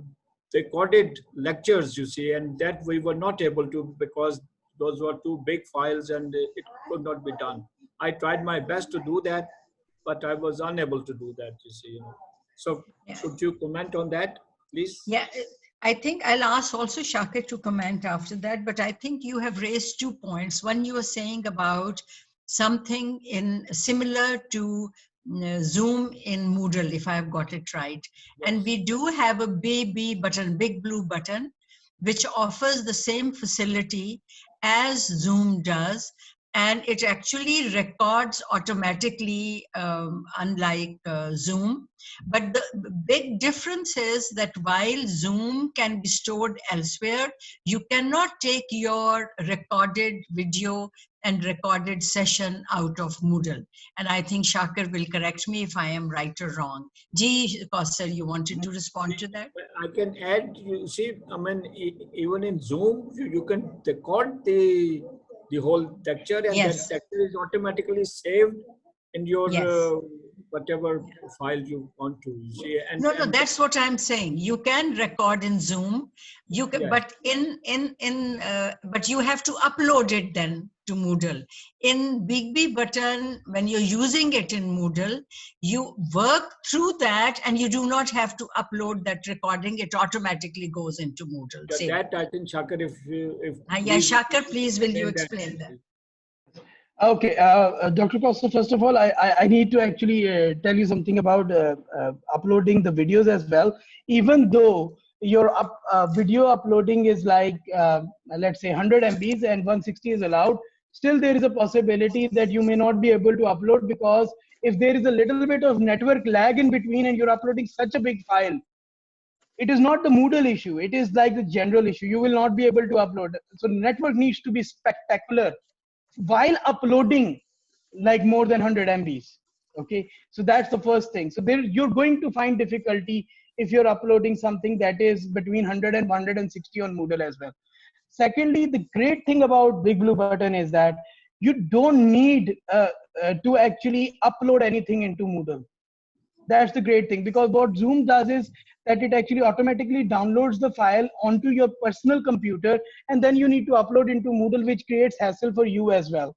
recorded lectures, you see, and that we were not able to because those were 2 big files and it could not be done. I tried my best to do that, but I was unable to do that, you see. So should you comment on that, please? Yeah. I think I'll ask also Shakir to comment after that, but I think you have raised 2 points. One, you were saying about something in similar to Zoom in Moodle, if I've got it right. Yes. And we do have a baby button, big blue button, which offers the same facility as Zoom does. And it actually records automatically, unlike Zoom. But the big difference is that while Zoom can be stored elsewhere, you cannot take your recorded video and recorded session out of Moodle. And I think Shakir will correct me if I am right or wrong. G. Kauser, you wanted to respond to that? I can add, you see, even in Zoom, you can record the whole lecture, and yes. that lecture is automatically saved in your yes. whatever file you want to see. And, no, that's what I'm saying. You can record in Zoom. You can, but but you have to upload it then to Moodle. In Big Button, when you're using it in Moodle, you work through that, and you do not have to upload that recording. It automatically goes into Moodle. That I think, Shakir, if Shakir, please, will you explain that? Okay, Dr. Costa, first of all, I need to actually tell you something about uploading the videos as well. Even though your video uploading is like, let's say 100 MBs and 160 is allowed, still there is a possibility that you may not be able to upload, because if there is a little bit of network lag in between and you're uploading such a big file, it is not the Moodle issue. It is like the general issue. You will not be able to upload. So network needs to be spectacular while uploading like more than 100 MBs. Okay, so that's the first thing. So there you're going to find difficulty if you're uploading something that is between 100 and 160 on Moodle as well. Secondly, the great thing about Big Blue Button is that you don't need to actually upload anything into Moodle. That's the great thing, because what Zoom does is that it actually automatically downloads the file onto your personal computer, and then you need to upload into Moodle, which creates hassle for you as well.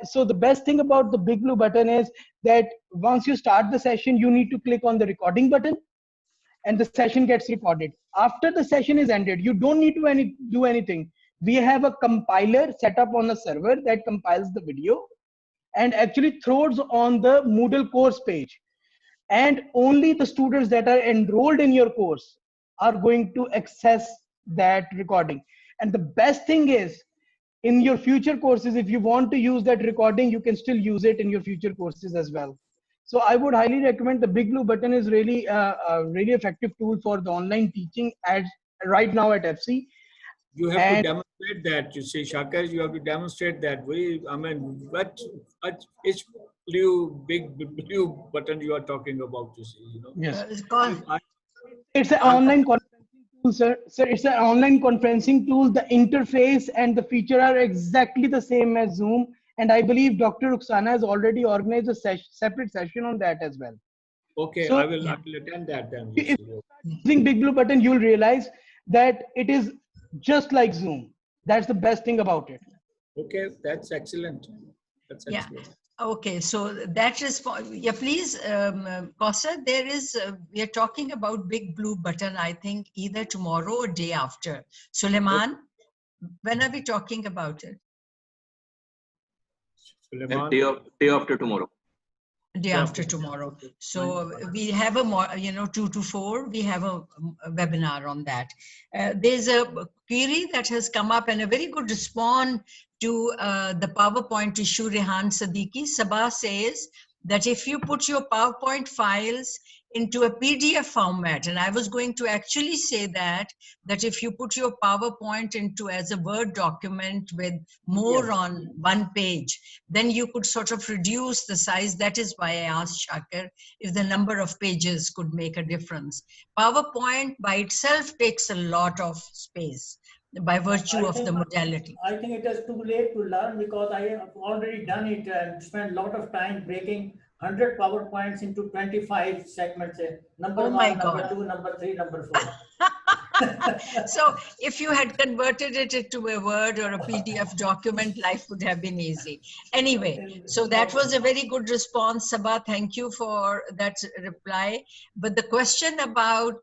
So the best thing about the big blue button is that once you start the session, you need to click on the recording button and the session gets recorded. After the session is ended, you don't need to do anything. We have a compiler set up on a server that compiles the video and actually throws on the Moodle course page. And only the students that are enrolled in your course are going to access that recording. And the best thing is, in your future courses, if you want to use that recording, you can still use it in your future courses as well. So I would highly recommend the big blue button is really a really effective tool for the online teaching right now at FC. You have to demonstrate that. You see, Shakar, you have to demonstrate that. What is big blue button you are talking about? You see, you know. Yes. It's an online conferencing tool, sir. Sir, it's an online conferencing tool. The interface and the feature are exactly the same as Zoom. And I believe Dr. Ruxana has already organized a separate session on that as well. Okay, so, I will attend that then. If you're using big blue button, you'll realize that it is just like Zoom. That's the best thing about it. Okay, that's excellent. That's excellent. Okay, so that is for, please, Kosa, there is, we are talking about big blue button, I think either tomorrow or day after. Suleiman, when are we talking about it? Suleiman? Day after tomorrow. Day after tomorrow. So we have a 2 to 4, we have a webinar on that. There's a query that has come up and a very good response to the PowerPoint issue. Rehan Siddiqui Sabah says that if you put your PowerPoint files into a PDF format, and I was going to actually say that if you put your PowerPoint into as a Word document with more on one page, then you could sort of reduce the size. That is why I asked Shakir if the number of pages could make a difference. PowerPoint by itself takes a lot of space by virtue of the modality. I think it is too late to learn because I have already done it and spent a lot of time breaking 100 PowerPoints into 25 segments. Number 1, number 2, number 3, number 4. So if you had converted it into a Word or a PDF document, life would have been easy. Anyway, so that was a very good response, Sabah. Thank you for that reply. But the question about,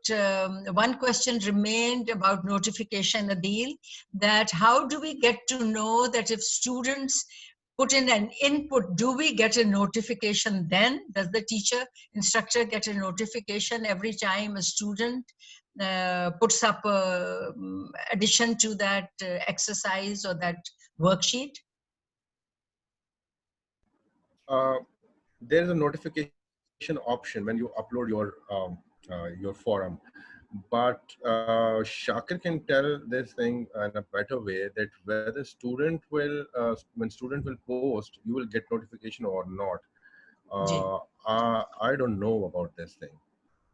one question remained about notification, Adil, that how do we get to know that if students put in an input, do we get a notification then? Does the instructor get a notification every time a student puts up a addition to that exercise or that worksheet? There is a notification option when you upload your forum, but Shakir can tell this thing in a better way, that whether student will when student will post, you will get notification or not. I don't know about this thing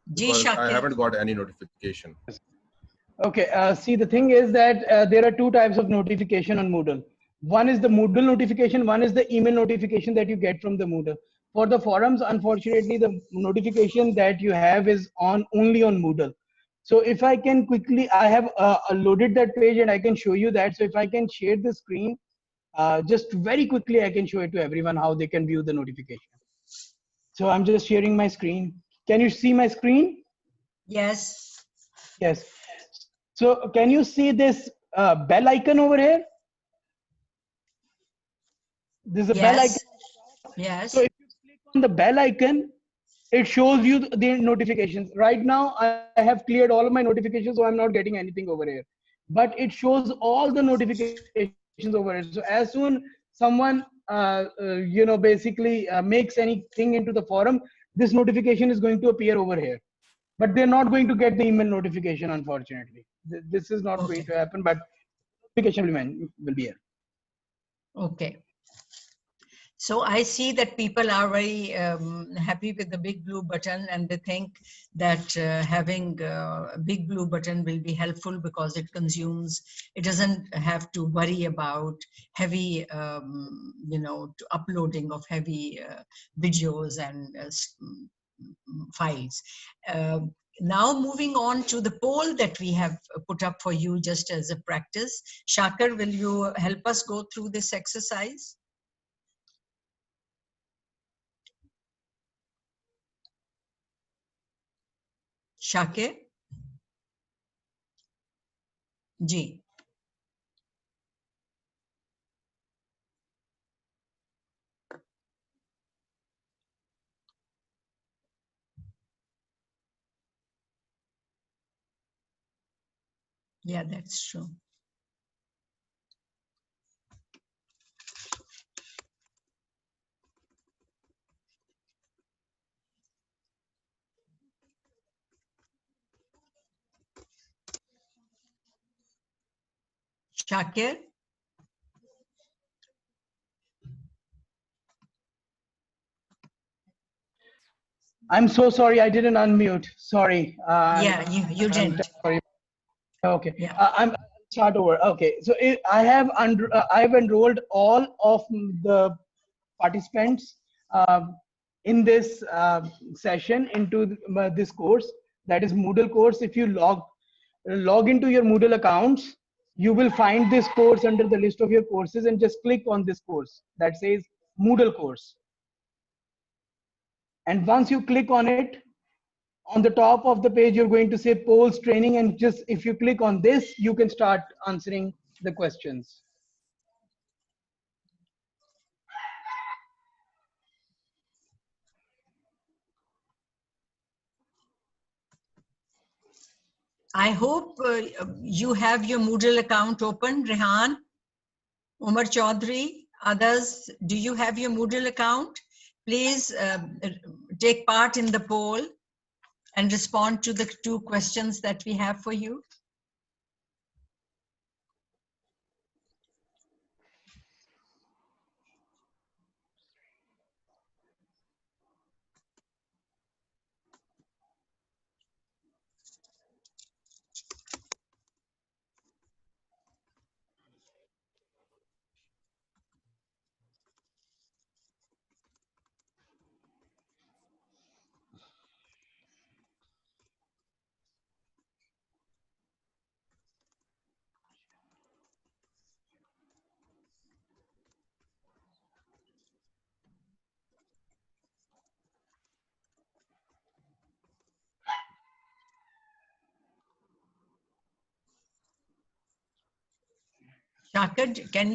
because I haven't got any notification. Okay, see, the thing is that there are two types of notification on Moodle. One is the Moodle notification, one is the email notification that you get from the Moodle. For the forums, unfortunately, the notification that you have is only on Moodle. So if I can quickly, I have loaded that page and I can show you that. So if I can share the screen, just very quickly, I can show it to everyone how they can view the notification. So I'm just sharing my screen. Can you see my screen? Yes. Yes. So can you see this bell icon over here? There's a bell icon. Yes. So if you click on the bell icon, it shows you the notifications. Right now, I have cleared all of my notifications, so I'm not getting anything over here. But it shows all the notifications over here. So as soon someone, basically makes anything into the forum, this notification is going to appear over here. But they're not going to get the email notification, unfortunately. This is not going to happen, but notification will be here. Okay. So I see that people are very happy with the big blue button, and they think that having a big blue button will be helpful because it doesn't have to worry about heavy, uploading of heavy videos and files. Now moving on to the poll that we have put up for you just as a practice. Shakir, will you help us go through this exercise? Shakir? Ji. Yeah, that's true. Shakir? I'm so sorry, I didn't unmute. Sorry. Yeah, you didn't. Sorry. Okay. Yeah. I'm start over. Okay. So I've enrolled all of the participants in this session into this course, that is Moodle course. If you log into your Moodle accounts, you will find this course under the list of your courses, and just click on this course that says Moodle course. And once you click on it, on the top of the page, you're going to say polls training, and just if you click on this, you can start answering the questions. I hope you have your Moodle account open, Rehan, Umar Chaudhary, others. Do you have your Moodle account? Please take part in the poll and respond to the 2 questions that we have for you. Shakir, can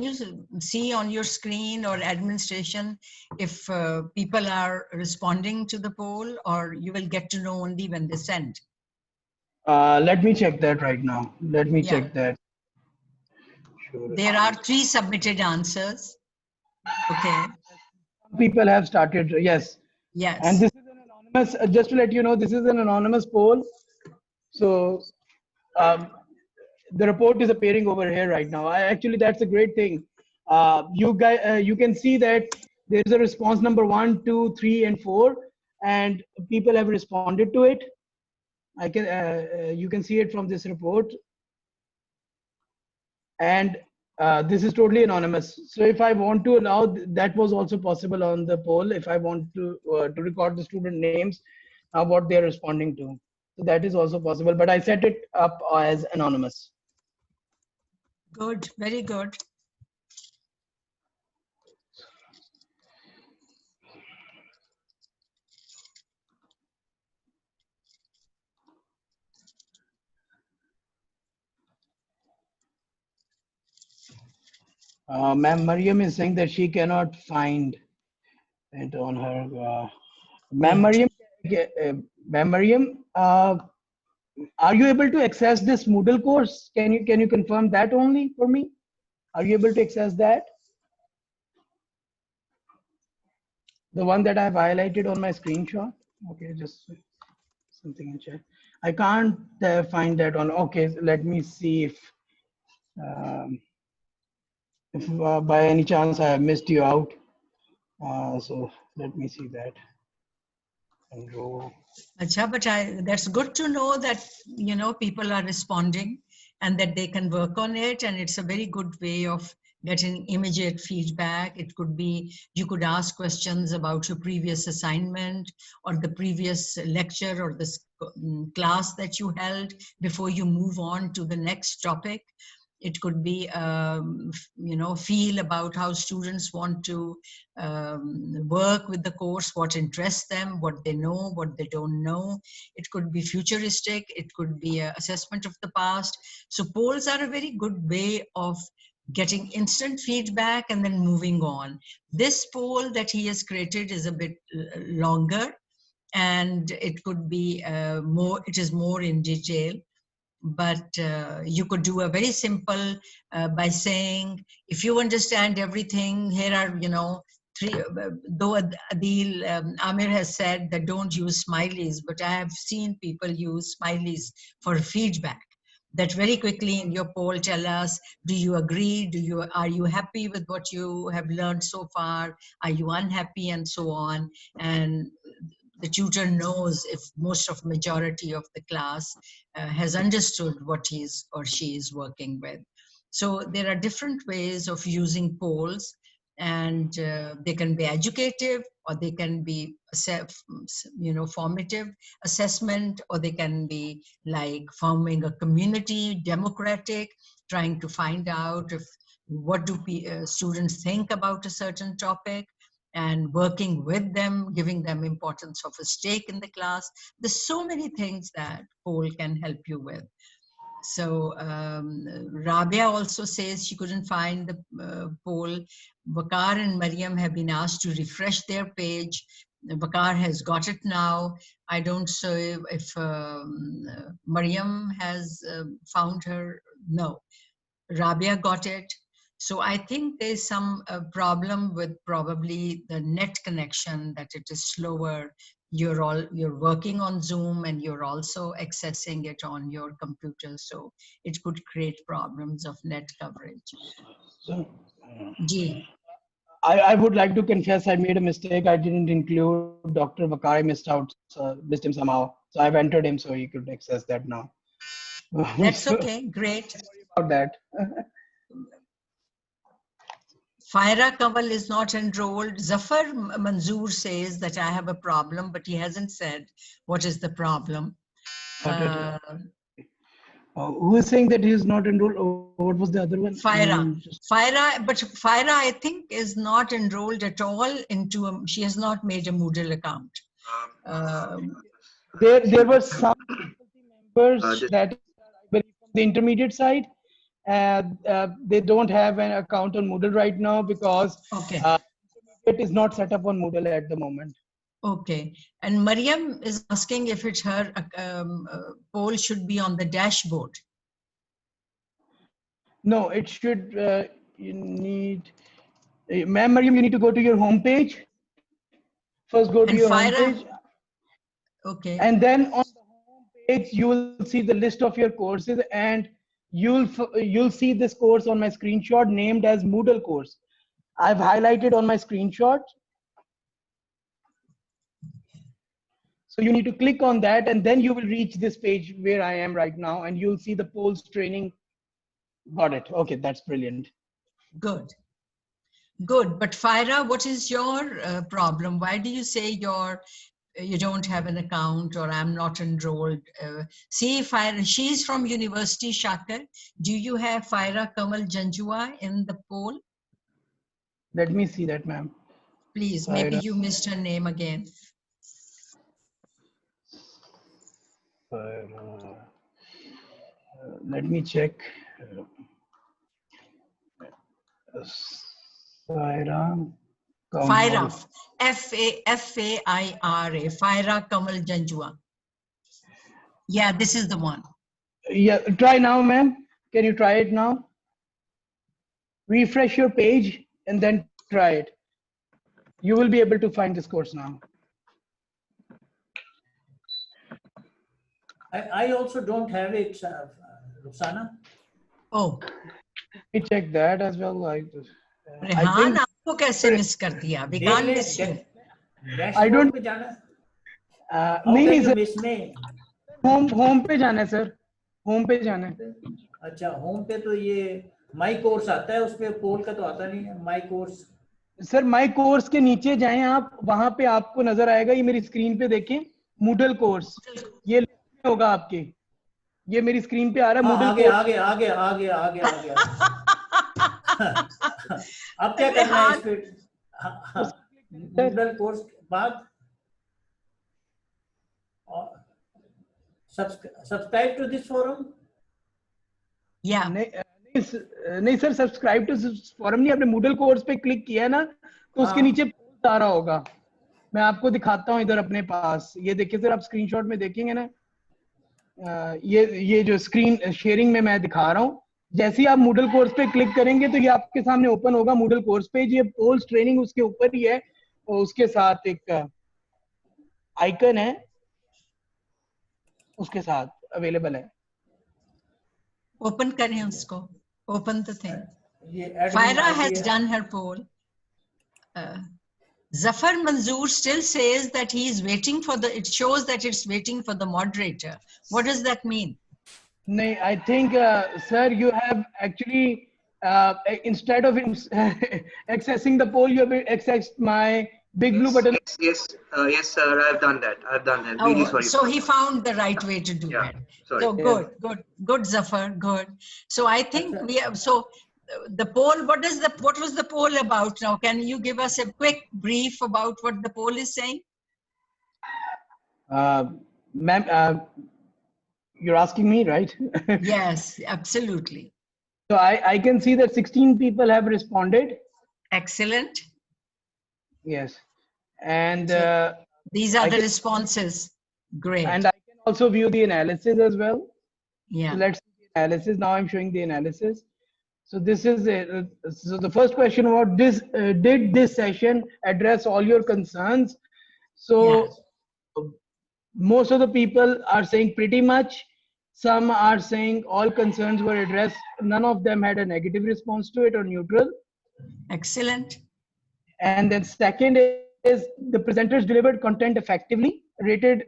you see on your screen or administration if people are responding to the poll, or you will get to know only when they send? Let me check that right now. Let me check that. Sure. There are 3 submitted answers. Okay. People have started, yes. Yes. And this is an anonymous, just to let you know, this is an anonymous poll. So the report is appearing over here right now. Actually, that's a great thing. You can see that there's a response number 1, 2, 3, and 4, and people have responded to it. You can see it from this report. And this is totally anonymous. So if I want to allow, that was also possible on the poll. If I want to record the student names, what they're responding to. So that is also possible, but I set it up as anonymous. Good, very good. Ma'am Mariam is saying that she cannot find it on her. Ma'am Mariam, are you able to access this Moodle course? Can you confirm that only for me? Are you able to access that? The one that I've highlighted on my screenshot. Okay, just something in chat. I can't find that one. Okay, so let me see if by any chance I have missed you out. So let me see that. Enroll. Achha, but that's good to know that, you know, people are responding and that they can work on it. And it's a very good way of getting immediate feedback. It could be, you could ask questions about your previous assignment or the previous lecture or the class that you held before you move on to the next topic. It could be, feel about how students want to work with the course, what interests them, what they know, what they don't know. It could be futuristic. It could be an assessment of the past. So polls are a very good way of getting instant feedback and then moving on. This poll that he has created is a bit longer, and it could be it is more in detail. But you could do a very simple by saying, if you understand everything, here are, three, though Adil Amir has said that don't use smileys, but I have seen people use smileys for feedback. That very quickly in your poll tell us, do you agree? Are you happy with what you have learned so far? Are you unhappy? And so on. And the tutor knows if most of majority of the class has understood what he is or she is working with. So there are different ways of using polls, and they can be educative, or they can be formative assessment, or they can be like forming a community, democratic, trying to find out if what do students think about a certain topic, and working with them, giving them importance of a stake in the class. There's so many things that poll can help you with. So Rabia also says she couldn't find the poll. Bakar and Mariam have been asked to refresh their page. Bakar has got it now. I don't know if Mariam has found her. No, Rabia got it. So I think there's some problem with probably the net connection, that it is slower. You're working on Zoom and you're also accessing it on your computer. So it could create problems of net coverage. So, Ji. I would like to confess I made a mistake. I didn't include Dr. Bakar. I missed him somehow. So I've entered him so he could access that now. That's okay, great. Sorry about that. Faira Kamal is not enrolled. Zafar Manzoor says that I have a problem, but he hasn't said what is the problem. Who is saying that he is not enrolled? Oh, what was the other one? Faira. But Faira, I think, is not enrolled at all into she has not made a Moodle account. There were some members that from the intermediate side. They don't have an account on Moodle right now because it is not set up on Moodle at the moment. Okay. And Mariam is asking if it's her poll should be on the dashboard. No, it should. You need, ma'am, Mariam, you need to go to your home page. First, go to your home page. Okay. And then on the home page, you will see the list of your courses, and you'll see this course on my screenshot named as Moodle course. I've highlighted on my screenshot. So you need to click on that, and then you will reach this page where I am right now, and you'll see the polls training. Got it. Okay, that's brilliant. Good. Good. But Faira, what is your problem? Why do you say you don't have an account, or I'm not enrolled? See, Faira, she's from University Shakar. Do you have Faira Kamal Janjua in the poll? Let me see that, ma'am. Please, maybe you missed her name again. Let me check. Faira. Faira, F-A-I-R-A, Faira Kamal Janjua. Yeah, this is the one. Yeah, try now, ma'am. Can you try it now? Refresh your page and then try it. You will be able to find this course now. I also don't have it, Ruxana. Oh. Let me check that as well. Rehan, आपको कैसे miss कर दिया? We can't miss you. I don't. नहीं sir. Home पे जाना है sir. Home पे जाना है. अच्छा, home पे तो ये my course आता है, उसपे poll का तो आता नहीं है. My course. Sir my course के नीचे जाएं आप, वहां पे आपको नजर आएगा, ये मेरी स्क्रीन पे देखें, Moodle कोर्स, ये होगा आपके. ये मेरी स्क्रीन पे आ रहा है हाँ, Moodle आगे आगे आगे आगे आगे आगे अब क्या करना है इस पे? Moodle कोर्स के बाद subscribe to this forum. Yeah. नहीं सर, सब्सक्राइब टू फोरम नहीं, आपने Moodle कोर्स पे क्लिक किया ना तो उसके नीचे पोस्ट आ रहा होगा. मैं आपको दिखाता हूँ इधर अपने पास. ये देखिए सर, आप स्क्रीनशॉट में देखेंगे ना, ये जो स्क्रीन शेयरिंग में मैं दिखा रहा हूँ. जैसे ही आप Moodle कोर्स पे क्लिक करेंगे तो ये आपके सामने ओपन होगा Moodle कोर्स पेज. ये पोल्स ट्रेनिंग उसके ऊपर ही है और उसके साथ एक आइकन है, उसके साथ अवेलेबल है. Open करें उसको. Open the thing. ये admin Faira ID has है. done her poll. Zafar Manzoor still says that he is waiting for the, it shows that it's waiting for the moderator. What does that mean? No, I think, sir, you have actually, instead of accessing the poll, you have accessed my big blue button. Yes, sir, I've done that. Really sorry. So he found the right way to do it. Sorry. So good, Zafar, good. So I think we have, so the poll, what was the poll about now? Can you give us a quick brief about what the poll is saying? Ma'am, you're asking me, right? Yes, absolutely. So I can see that 16 people have responded. Excellent. Yes. And these are the responses. Great. And I can also view the analysis as well. Yeah. So let's see the analysis. Now I'm showing the analysis. So this is it. So the first question about this, did this session address all your concerns? So most of the people are saying pretty much. Some are saying all concerns were addressed. None of them had a negative response to it or neutral. Excellent. And then second is the presenters delivered content effectively, rated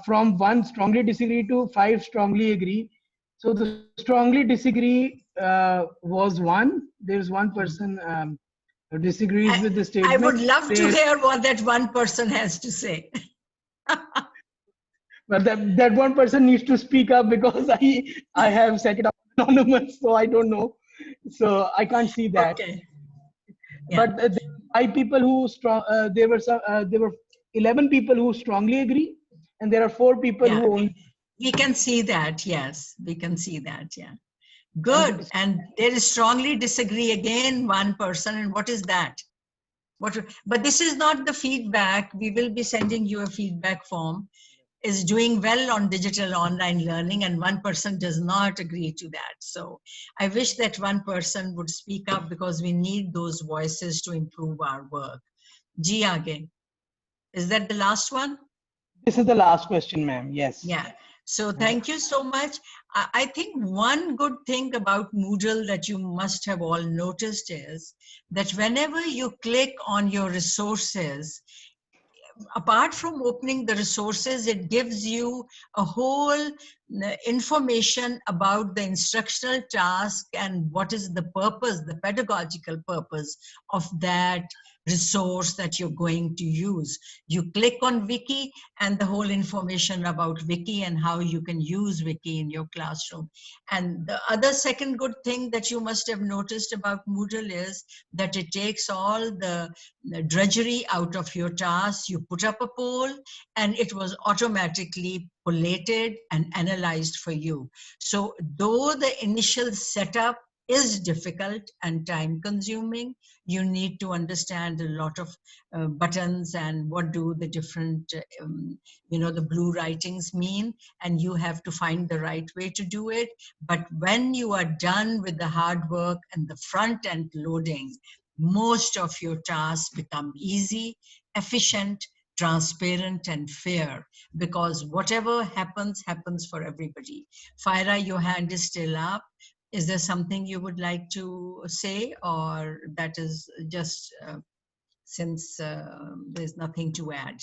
from 1 strongly disagree to 5 strongly agree. So the strongly disagree was 1. There's one person who disagrees with the statement. I would love to hear what that one person has to say. But that one person needs to speak up because I have set it up anonymous, so I don't know. So I can't see that. Okay. Yeah. But there were 5 people who there were 11 people who strongly agree, and there are 4 people who only. We can see that. Yes, we can see that. Yeah. Good. And there is strongly disagree again, one person. And what is that? But this is not the feedback. We will be sending you a feedback form. Is doing well on digital online learning, and one person does not agree to that. So I wish that one person would speak up because we need those voices to improve our work. Ji aage. Is that the last one? This is the last question, ma'am. Yes. Yeah. So thank you so much. I think one good thing about Moodle that you must have all noticed is that whenever you click on your resources, apart from opening the resources, it gives you a whole information about the instructional task and what is the purpose, the pedagogical purpose of that resource that you're going to use. You click on Wiki and the whole information about Wiki and how you can use Wiki in your classroom. And the other second good thing that you must have noticed about Moodle is that it takes all the drudgery out of your task. You put up a poll and it was automatically collated and analyzed for you. So though the initial setup is difficult and time consuming, you need to understand a lot of buttons and what do the different, the blue writings mean, and you have to find the right way to do it. But when you are done with the hard work and the front end loading, most of your tasks become easy, efficient, transparent, and fair, because whatever happens, happens for everybody. Faira, your hand is still up. Is there something you would like to say, or that is just since there's nothing to add?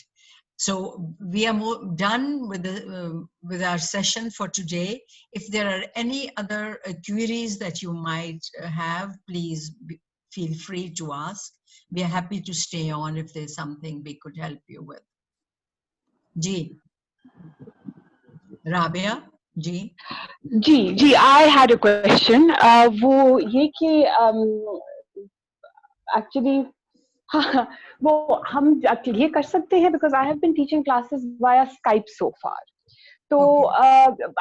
So we are done with our session for today. If there are any other queries that you might have, please feel free to ask. We are happy to stay on if there's something we could help you with. Ji. Rabia, Ji. Ji, I had a question. वो ये कि actually हाँ, वो हम ये कर सकते हैं because I have been teaching classes via Skype so far. So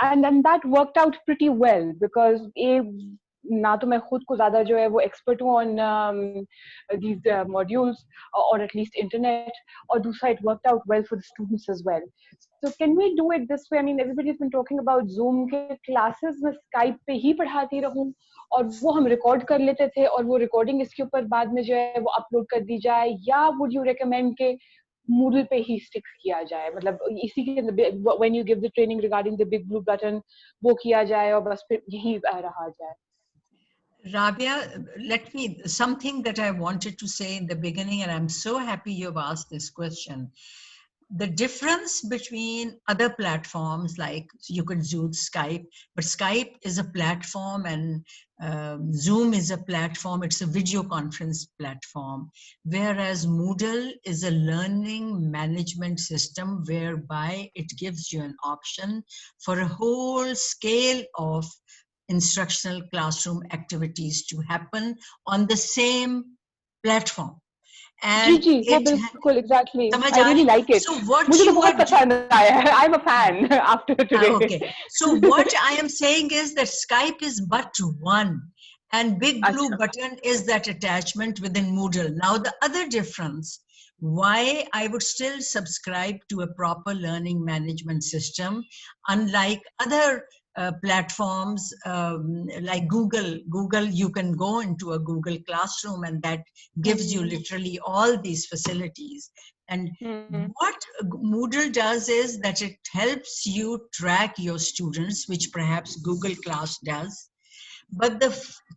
and that worked out pretty well because ये ना तो मैं खुद को ज़्यादा जो है वो expert हूँ on these modules or at least internet, और दूसरा it worked out well for the students as well. So can we do it this way? I mean, everybody's been talking about Zoom के classes में Skype पे ही पढ़ाती रहूँ और वो हम रिकॉर्ड कर लेते थे और वो रिकॉर्डिंग इसके ऊपर बाद में जो है वो अपलोड कर दी जाए, या would you recommend के Moodle पे ही स्टिक किया जाए, मतलब इसी के when you give the training regarding the big blue button वो किया जाए और बस फिर यही रहा जाए? Rabia, something that I wanted to say in the beginning, and I'm so happy you've asked this question. The difference between other platforms, like you could use Skype, but Skype is a platform and Zoom is a platform, it's a video conference platform, whereas Moodle is a learning management system whereby it gives you an option for a whole scale of instructional classroom activities to happen on the same platform. And जी, वो बिल्कुल exactly. समझ I uh really रही? like it. So what मुझे तो you बहुत are पसंद आया है. I'm a fan after today. okay. So what I am saying is that Skype is but one, and Big Blue Button is that attachment within Moodle. Now the other difference, why I would still subscribe to a proper learning management system, unlike other platforms like Google. Google, you can go into a Google Classroom and that gives you literally all these facilities. And what Moodle does is that it helps you track your students, which perhaps Google Class does. But the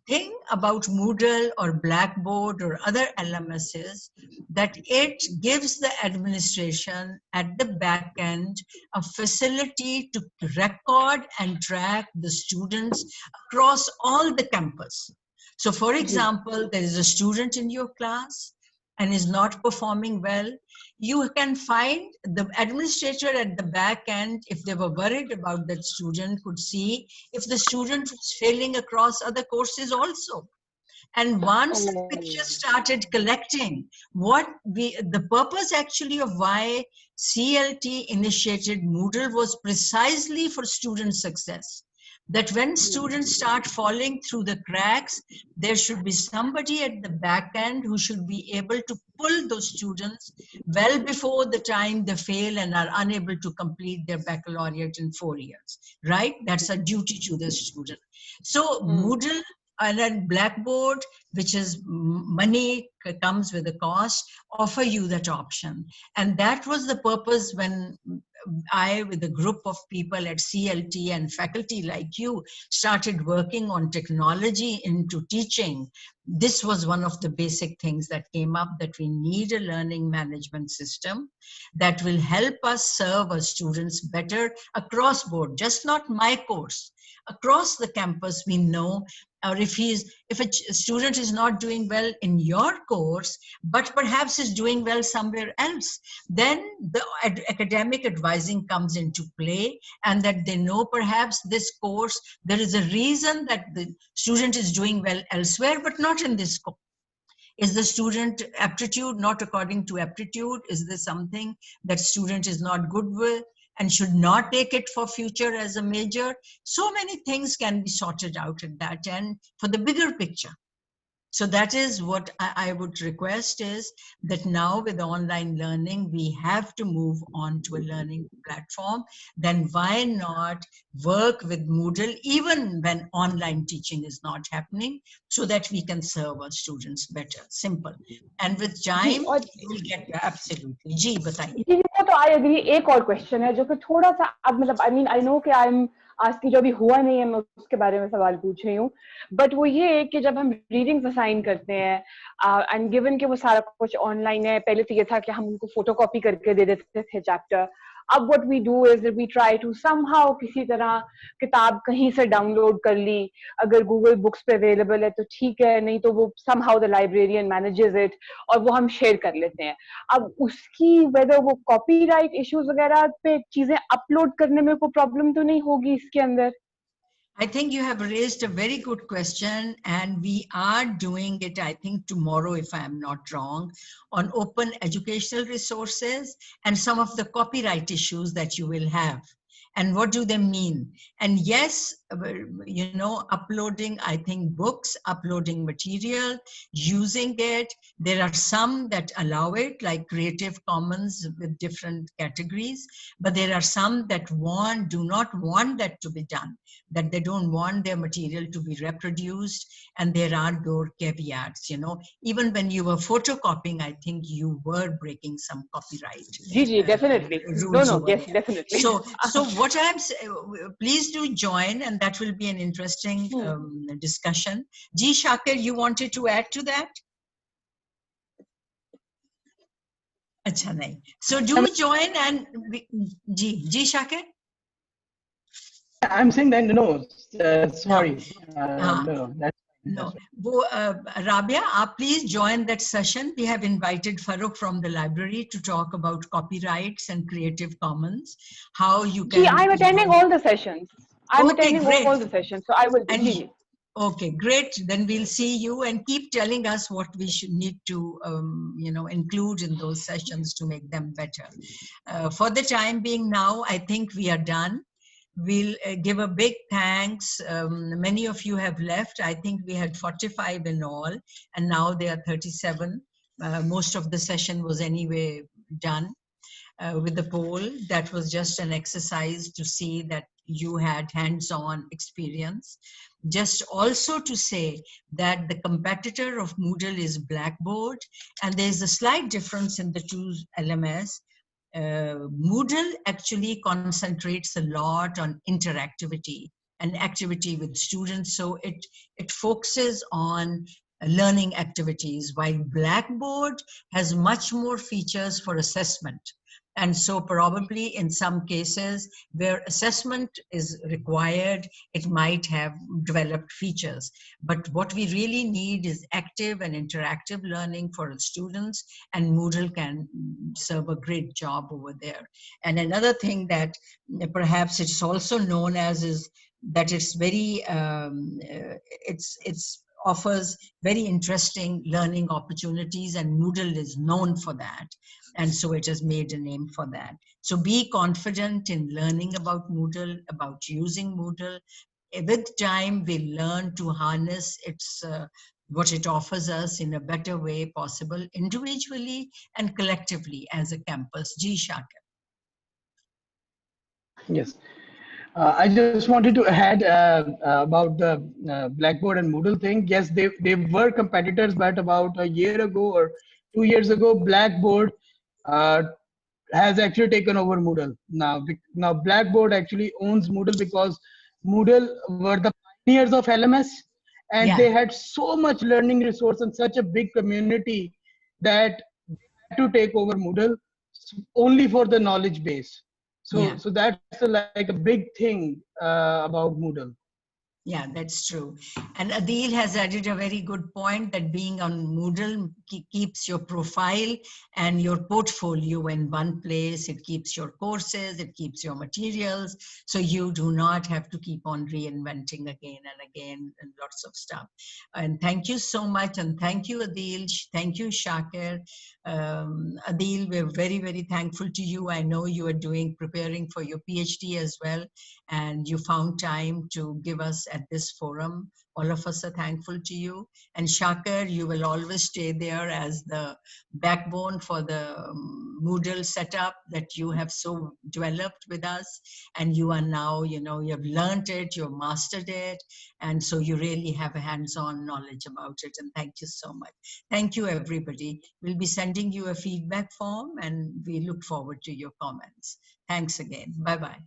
thing about Moodle or Blackboard or other LMS is that it gives the administration at the back end a facility to record and track the students across all the campus. So for example, there is a student in your class and is not performing well, you can find the administrator at the back end, if they were worried about that student, could see if the student was failing across other courses also. And once the picture started collecting, the purpose actually of why CLT initiated Moodle was precisely for student success. That when students start falling through the cracks, there should be somebody at the back end who should be able to pull those students well before the time they fail and are unable to complete their baccalaureate in 4 years, right? That's a duty to the student. So Moodle and then Blackboard, which is money, comes with a cost, offer you that option. And that was the purpose when I, with a group of people at CLT and faculty like you, started working on technology into teaching. This was one of the basic things that came up, that we need a learning management system that will help us serve our students better across board, just not my course. Across the campus, we know, or if a student is not doing well in your course, but perhaps is doing well somewhere else, then the academic advising comes into play, and that they know perhaps this course, there is a reason that the student is doing well elsewhere, but not in this course. Is the student aptitude not according to aptitude? Is there something that student is not good with and should not take it for future as a major? So many things can be sorted out at that end for the bigger picture. So that is what I would request, is that now with online learning, we have to move on to a learning platform. Then why not work with Moodle even when online teaching is not happening, so that we can serve our students better. Simple. And with time, you will get absolutely. जी बताइए. जी वो तो I agree. एक और question है जो कि थोड़ा सा अब मतलब I mean I know कि I'm आज की जो अभी हुआ नहीं है मैं उसके बारे में सवाल पूछ रही हूँ, बट वो ये है कि जब हम रीडिंग्स असाइन करते हैं एंड गिवन कि वो सारा कुछ ऑनलाइन है, पहले तो ये था कि हम उनको फोटोकॉपी करके दे देते थे चैप्टर, अब what we do is that we try to somehow किसी तरह किताब कहीं से डाउनलोड कर ली, अगर गूगल बुक्स पे अवेलेबल है तो ठीक है, नहीं तो वो somehow the librarian manages it और वो हम शेयर कर लेते हैं. अब उसकी whether वो कॉपीराइट इश्यूज वगैरह पे चीजें अपलोड करने में कोई प्रॉब्लम तो नहीं होगी इसके अंदर? I think you have raised a very good question, and we are doing it, I think, tomorrow, if I'm not wrong, on open educational resources and some of the copyright issues that you will have. And what do they mean? And yes, you know, uploading, I think, books, uploading material, using it. There are some that allow it, like Creative Commons with different categories, but there are some that do not want that to be done, that they don't want their material to be reproduced, and there are those caveats. You know, even when you were photocopying, I think you were breaking some copyright Gigi, definitely. rules No, over yes, there. definitely. So what I'm saying, please do join, and that will be an interesting discussion. G. Shakir, you wanted to add to that? Acha nahi. So do join, and G. Shakir? I'm saying that no, sorry, No. no, that's No, Rabia, please join that session. We have invited Farooq from the library to talk about copyrights and Creative Commons, how you can. Gee, I'm attending all the sessions. I'm attending great. all the sessions, so I will be. Gigi. Okay, great. Then we'll see you, and keep telling us what we should need to, you know, include in those sessions to make them better. For the time being now, I think we are done. We'll give a big thanks. Many of you have left. I think we had 45 in all, and now there are 37. Most of the session was anyway done with the poll. That was just an exercise to see that you had hands-on experience. Just also to say that the competitor of Moodle is Blackboard, and there's a slight difference in the two LMS. Moodle actually concentrates a lot on interactivity and activity with students. So it focuses on learning activities, while Blackboard has much more features for assessment. And so probably in some cases where assessment is required, it might have developed features. But what we really need is active and interactive learning for students, and Moodle can serve a great job over there. And another thing that perhaps it's also known as is that it's very, it's offers very interesting learning opportunities, and Moodle is known for that. And so it has made a name for that. So be confident in learning about Moodle, about using Moodle. With time, we learn to harness its what it offers us in a better way possible, individually and collectively as a campus. G. Shakir. Yes. I just wanted to add about the Blackboard and Moodle thing. Yes, they were competitors, but about a year ago or 2 years ago, Blackboard has actually taken over Moodle. Now Blackboard actually owns Moodle because Moodle were the pioneers of LMS, and they had so much learning resource and such a big community that they had to take over Moodle only for the knowledge base. So that's like a big thing about Moodle. Yeah, that's true. And Adil has added a very good point that being on Moodle keeps your profile and your portfolio in one place. It keeps your courses, it keeps your materials. So you do not have to keep on reinventing again and again and lots of stuff. And thank you so much. And thank you, Adil. Thank you, Shakir. Adil, we're very, very thankful to you. I know you are preparing for your PhD as well, and you found time to give us at this forum. All of us are thankful to you. And Shakir, you will always stay there as the backbone for the Moodle setup that you have so developed with us. And you are now, you know, you have learned it, you've mastered it. And so you really have a hands-on knowledge about it. And thank you so much. Thank you, everybody. We'll be sending you a feedback form, and we look forward to your comments. Thanks again. Bye-bye.